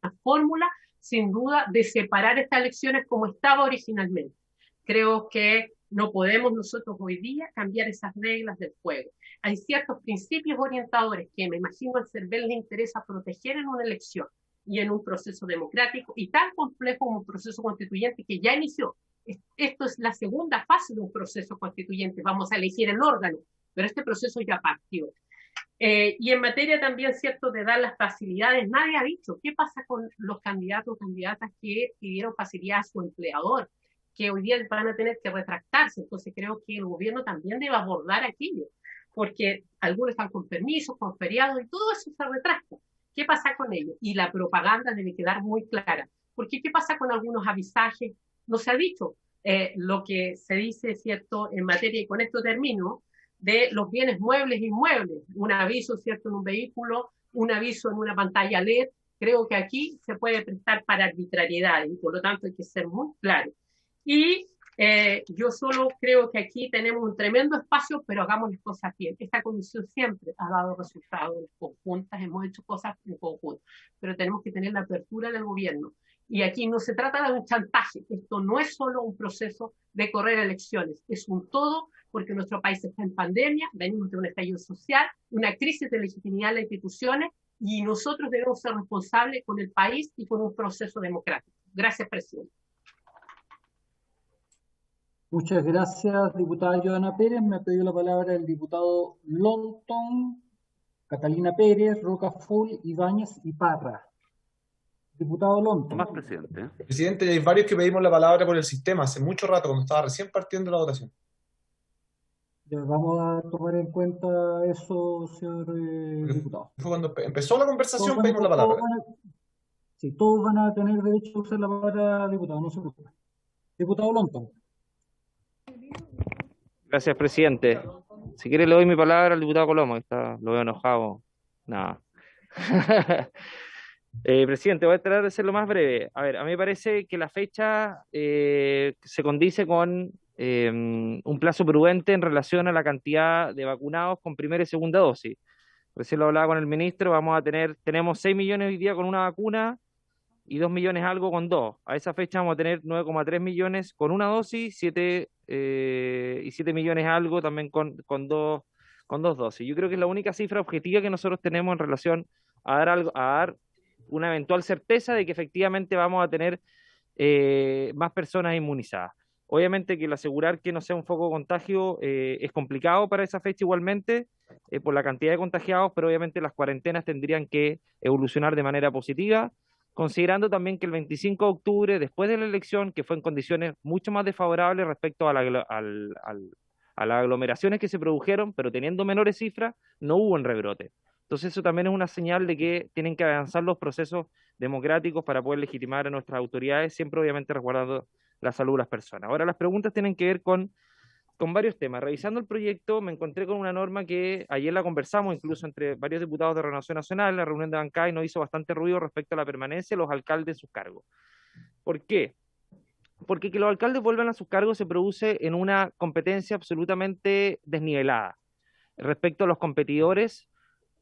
la fórmula, sin duda, de separar estas elecciones como estaba originalmente. Creo que no podemos nosotros hoy día cambiar esas reglas del juego. Hay ciertos principios orientadores que me imagino al CERVEL le interesa proteger en una elección y en un proceso democrático y tan complejo como un proceso constituyente que ya inició. Esto es la segunda fase de un proceso constituyente. Vamos a elegir el órgano, pero este proceso ya partió. Y en materia también, cierto, de dar las facilidades, nadie ha dicho qué pasa con los candidatos o candidatas que pidieron facilidad a su empleador, que hoy día van a tener que retractarse. Entonces creo que el gobierno también debe abordar aquello, porque algunos están con permisos, con feriados, y todo eso se retracta. ¿Qué pasa con ello? Y la propaganda debe quedar muy clara, porque ¿qué pasa con algunos avisajes? No se ha dicho lo que se dice, ¿cierto?, en materia, y con esto termino, de los bienes muebles e inmuebles. Un aviso, ¿cierto?, en un vehículo, un aviso en una pantalla LED. Creo que aquí se puede prestar para arbitrariedad, y por lo tanto hay que ser muy claro. Y yo solo creo que aquí tenemos un tremendo espacio, pero hagamos las cosas bien. Esta comisión siempre ha dado resultados conjuntas, hemos hecho cosas en conjunto, pero tenemos que tener la apertura del gobierno. Y aquí no se trata de un chantaje, esto no es solo un proceso de correr elecciones, es un todo, porque nuestro país está en pandemia, venimos de un estallido social, una crisis de legitimidad de las instituciones, y nosotros debemos ser responsables con el país y con un proceso democrático. Gracias, presidente. Muchas gracias, diputada Joana Pérez. Me ha pedido la palabra el diputado Lonton, Catalina Pérez, Rocafull, Ibáñez y Parra. Diputado Lonton. Más presidente. Presidente, hay varios que pedimos la palabra por el sistema hace mucho rato, cuando estaba recién partiendo la votación. Ya, vamos a tomar en cuenta eso, señor diputado. Fue cuando empezó la conversación, pedimos la palabra. Sí, todos van a tener derecho a usar la palabra, diputado, no se preocupe. Diputado Lonton. Gracias, presidente. Si quiere le doy mi palabra al diputado Colomo, que lo veo enojado. Nada. Presidente, voy a tratar de ser lo más breve. A ver, a mí me parece que la fecha se condice con un plazo prudente en relación a la cantidad de vacunados con primera y segunda dosis. Recién lo hablaba con el ministro, tenemos 6 millones hoy día con una vacuna, y 2 millones algo con 2. A esa fecha vamos a tener 9,3 millones con una dosis, 7 millones algo también con dos dosis. Yo creo que es la única cifra objetiva que nosotros tenemos en relación a dar una eventual certeza de que efectivamente vamos a tener más personas inmunizadas. Obviamente que el asegurar que no sea un foco de contagio es complicado para esa fecha igualmente, por la cantidad de contagiados, pero obviamente las cuarentenas tendrían que evolucionar de manera positiva, considerando también que el 25 de octubre, después de la elección, que fue en condiciones mucho más desfavorables respecto a las aglomeraciones que se produjeron, pero teniendo menores cifras, no hubo un rebrote. Entonces eso también es una señal de que tienen que avanzar los procesos democráticos para poder legitimar a nuestras autoridades, siempre obviamente resguardando la salud de las personas. Ahora las preguntas tienen que ver con varios temas. Revisando el proyecto me encontré con una norma que ayer la conversamos incluso entre varios diputados de Renovación Nacional, la reunión de bancada, y nos hizo bastante ruido respecto a la permanencia de los alcaldes en sus cargos. ¿Por qué? Porque que los alcaldes vuelvan a sus cargos se produce en una competencia absolutamente desnivelada respecto a los competidores,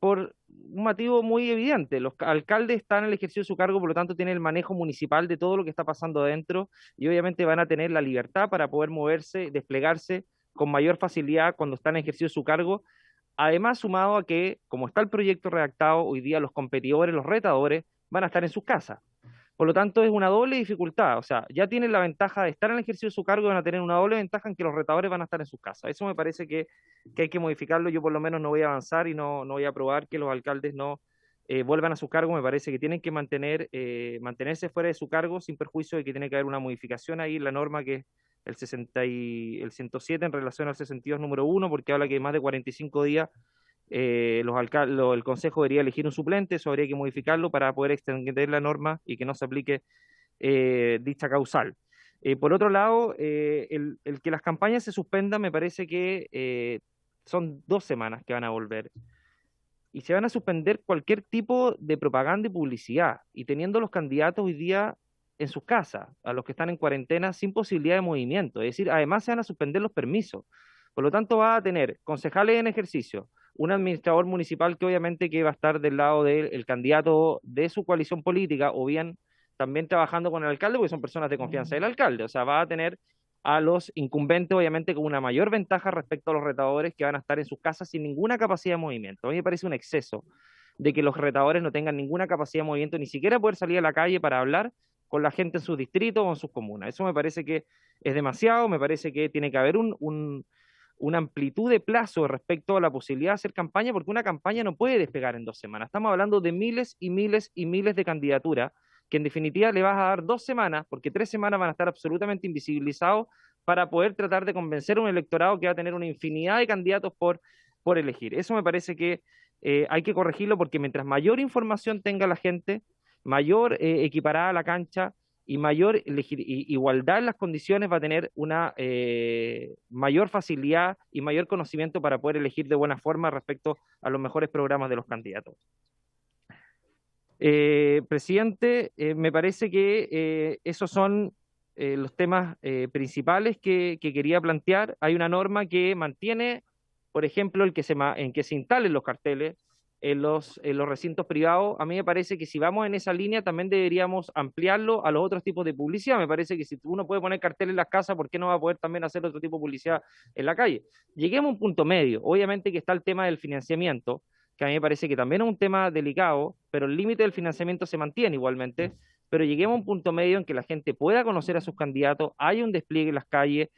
por un motivo muy evidente. Los alcaldes están en el ejercicio de su cargo, por lo tanto tienen el manejo municipal de todo lo que está pasando adentro y obviamente van a tener la libertad para poder moverse, desplegarse con mayor facilidad cuando están en ejercicio de su cargo. Además, sumado a que, como está el proyecto redactado, hoy día los competidores, los retadores, van a estar en sus casas. Por lo tanto, es una doble dificultad. O sea, ya tienen la ventaja de estar en el ejercicio de su cargo y van a tener una doble ventaja en que los retadores van a estar en sus casas. Eso me parece que hay que modificarlo. Yo por lo menos no voy a avanzar y no voy a aprobar que los alcaldes no vuelvan a su cargo. Me parece que tienen que mantenerse fuera de su cargo sin perjuicio de que tiene que haber una modificación ahí en la norma que es el 107 en relación al 62 número 1, porque habla que más de 45 días el Consejo debería elegir un suplente. Eso habría que modificarlo para poder extender la norma y que no se aplique dicha causal. Por otro lado, el que las campañas se suspendan, me parece que son 2 semanas que van a volver y se van a suspender cualquier tipo de propaganda y publicidad, y teniendo los candidatos hoy día en sus casas, a los que están en cuarentena sin posibilidad de movimiento. Es decir, además se van a suspender los permisos. Por lo tanto, va a tener concejales en ejercicio, un administrador municipal que obviamente que va a estar del lado del candidato de su coalición política, o bien también trabajando con el alcalde, porque son personas de confianza del alcalde. O sea, va a tener a los incumbentes obviamente con una mayor ventaja respecto a los retadores que van a estar en sus casas sin ninguna capacidad de movimiento. A mí me parece un exceso de que los retadores no tengan ninguna capacidad de movimiento, ni siquiera poder salir a la calle para hablar con la gente en sus distritos o en sus comunas. Eso me parece que es demasiado. Me parece que tiene que haber una amplitud de plazo respecto a la posibilidad de hacer campaña, porque una campaña no puede despegar en 2 semanas. Estamos hablando de miles y miles y miles de candidaturas, que en definitiva le vas a dar 2 semanas, porque 3 semanas van a estar absolutamente invisibilizados para poder tratar de convencer a un electorado que va a tener una infinidad de candidatos por elegir. Eso me parece que hay que corregirlo, porque mientras mayor información tenga la gente, mayor equiparada a la cancha y mayor igualdad en las condiciones, va a tener una mayor facilidad y mayor conocimiento para poder elegir de buena forma respecto a los mejores programas de los candidatos. Presidente, me parece que esos son los temas principales que quería plantear. Hay una norma que mantiene, por ejemplo, en que se instalen los carteles en los recintos privados. A mí me parece que si vamos en esa línea también deberíamos ampliarlo a los otros tipos de publicidad. Me parece que si uno puede poner carteles en las casas, ¿por qué no va a poder también hacer otro tipo de publicidad en la calle? Lleguemos a un punto medio. Obviamente que está el tema del financiamiento, que a mí me parece que también es un tema delicado, pero el límite del financiamiento se mantiene igualmente. Pero lleguemos a un punto medio en que la gente pueda conocer a sus candidatos, haya un despliegue en las calles,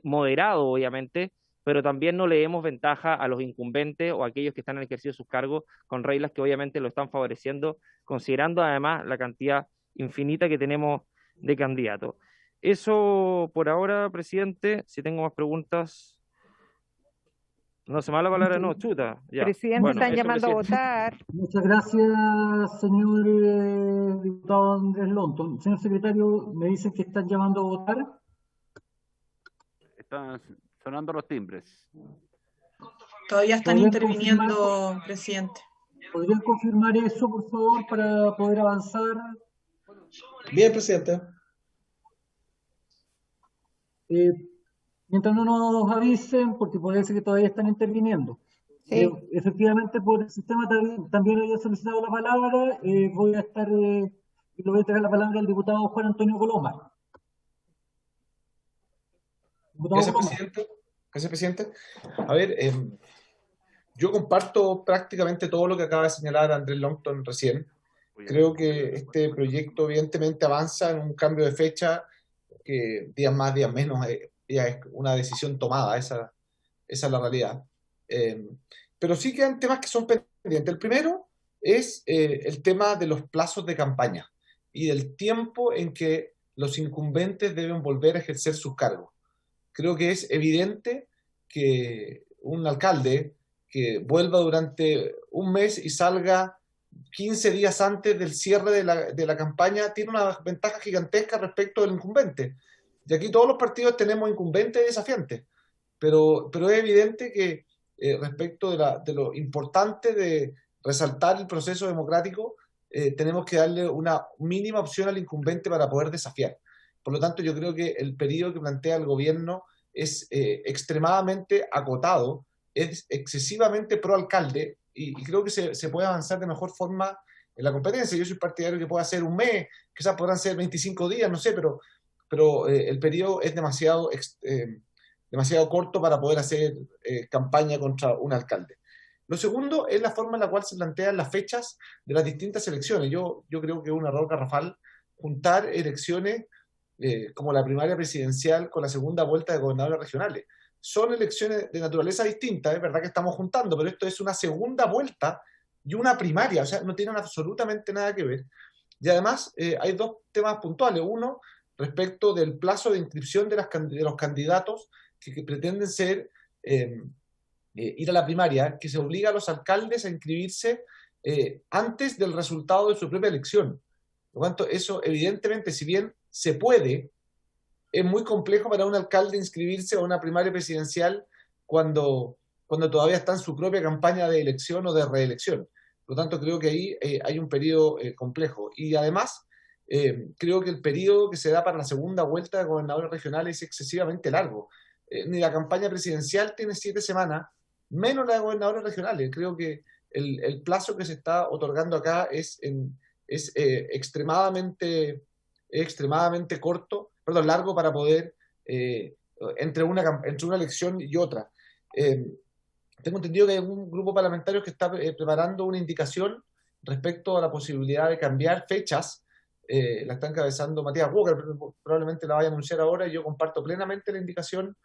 moderado obviamente, pero también no le demos ventaja a los incumbentes o a aquellos que están en el ejercicio de sus cargos con reglas que obviamente lo están favoreciendo, considerando además la cantidad infinita que tenemos de candidatos. Eso por ahora, presidente. Si tengo más preguntas... No se me da la palabra, no, chuta. Ya. Presidente, Bueno, están eso, llamando presidente. a votar. Muchas gracias, señor diputado Andrés Lonton. Señor secretario, me dicen que están llamando a votar. Están sonando los timbres. Todavía están interviniendo, presidente. ¿Podrían confirmar eso, por favor, para poder avanzar? Bien, presidente. Mientras no nos avisen, porque puede ser que todavía están interviniendo. Sí. Efectivamente, por el sistema también había solicitado la palabra. Voy a estar y le voy a entregar la palabra al diputado Juan Antonio Coloma. Gracias, presidente. Gracias, presidente. A ver, yo comparto prácticamente todo lo que acaba de señalar Andrés Longton recién. Creo que este proyecto evidentemente avanza en un cambio de fecha, que días más, días menos, ya es una decisión tomada, esa es la realidad. Pero sí quedan temas que son pendientes. El primero es el tema de los plazos de campaña y del tiempo en que los incumbentes deben volver a ejercer sus cargos. Creo que es evidente que un alcalde que vuelva durante un mes y salga 15 días antes del cierre de la campaña tiene una ventaja gigantesca respecto del incumbente. Y aquí todos los partidos tenemos incumbentes y desafiantes, pero es evidente que respecto de lo importante de resaltar el proceso democrático, tenemos que darle una mínima opción al incumbente para poder desafiar. Por lo tanto, yo creo que el periodo que plantea el gobierno es extremadamente acotado, es excesivamente pro alcalde, y creo que se puede avanzar de mejor forma en la competencia. Yo soy partidario que pueda ser un mes, quizás podrán ser 25 días, no sé, pero el periodo es demasiado corto para poder hacer campaña contra un alcalde. Lo segundo es la forma en la cual se plantean las fechas de las distintas elecciones. Yo creo que es un error garrafal juntar elecciones como la primaria presidencial con la segunda vuelta de gobernadores regionales. Son elecciones de naturaleza distinta, es verdad que estamos juntando, pero esto es una segunda vuelta y una primaria, o sea, no tienen absolutamente nada que ver. Y además hay dos temas puntuales. Uno, respecto del plazo de inscripción de los candidatos que pretenden ir a la primaria, que se obliga a los alcaldes a inscribirse antes del resultado de su propia elección. Por lo tanto, eso evidentemente, si bien se puede, es muy complejo para un alcalde inscribirse a una primaria presidencial cuando todavía está en su propia campaña de elección o de reelección. Por lo tanto, creo que ahí hay un periodo complejo. Y además, creo que el periodo que se da para la segunda vuelta de gobernadores regionales es excesivamente largo. Ni la campaña presidencial tiene 7 semanas, menos la de gobernadores regionales. Creo que el plazo que se está otorgando acá es extremadamente largo para poder entre una elección y otra. Tengo entendido que hay un grupo parlamentario que está preparando una indicación respecto a la posibilidad de cambiar fechas. La está encabezando Matías Walker, probablemente la vaya a anunciar ahora, y yo comparto plenamente la indicación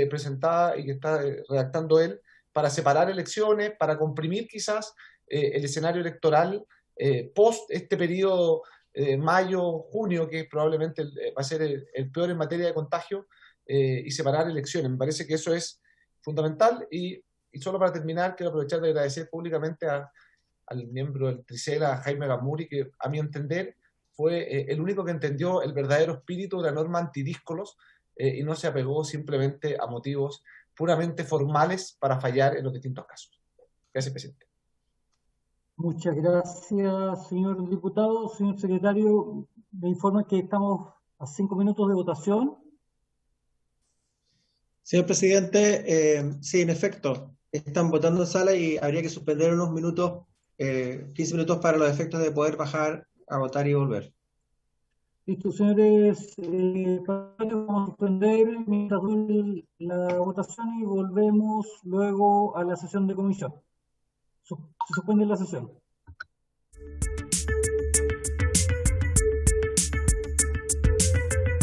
presentada y que está redactando él para separar elecciones, para comprimir quizás el escenario electoral post este periodo mayo-junio, que probablemente va a ser el peor en materia de contagio, y separar elecciones. Me parece que eso es fundamental. Y solo para terminar, quiero aprovechar de agradecer públicamente al miembro del Tricela, Jaime Gamuri, que a mi entender fue el único que entendió el verdadero espíritu de la norma antidíscolos y no se apegó simplemente a motivos puramente formales para fallar en los distintos casos. Gracias, presidente. Muchas gracias, señor diputado. Señor secretario, me informa que estamos a 5 minutos de votación. Señor presidente, sí, en efecto, están votando en sala y habría que suspender unos minutos, 15 minutos para los efectos de poder bajar a votar y volver. Listo, señores, vamos a suspender mientras dure la votación y volvemos luego a la sesión de comisión. Se suspende la sesión.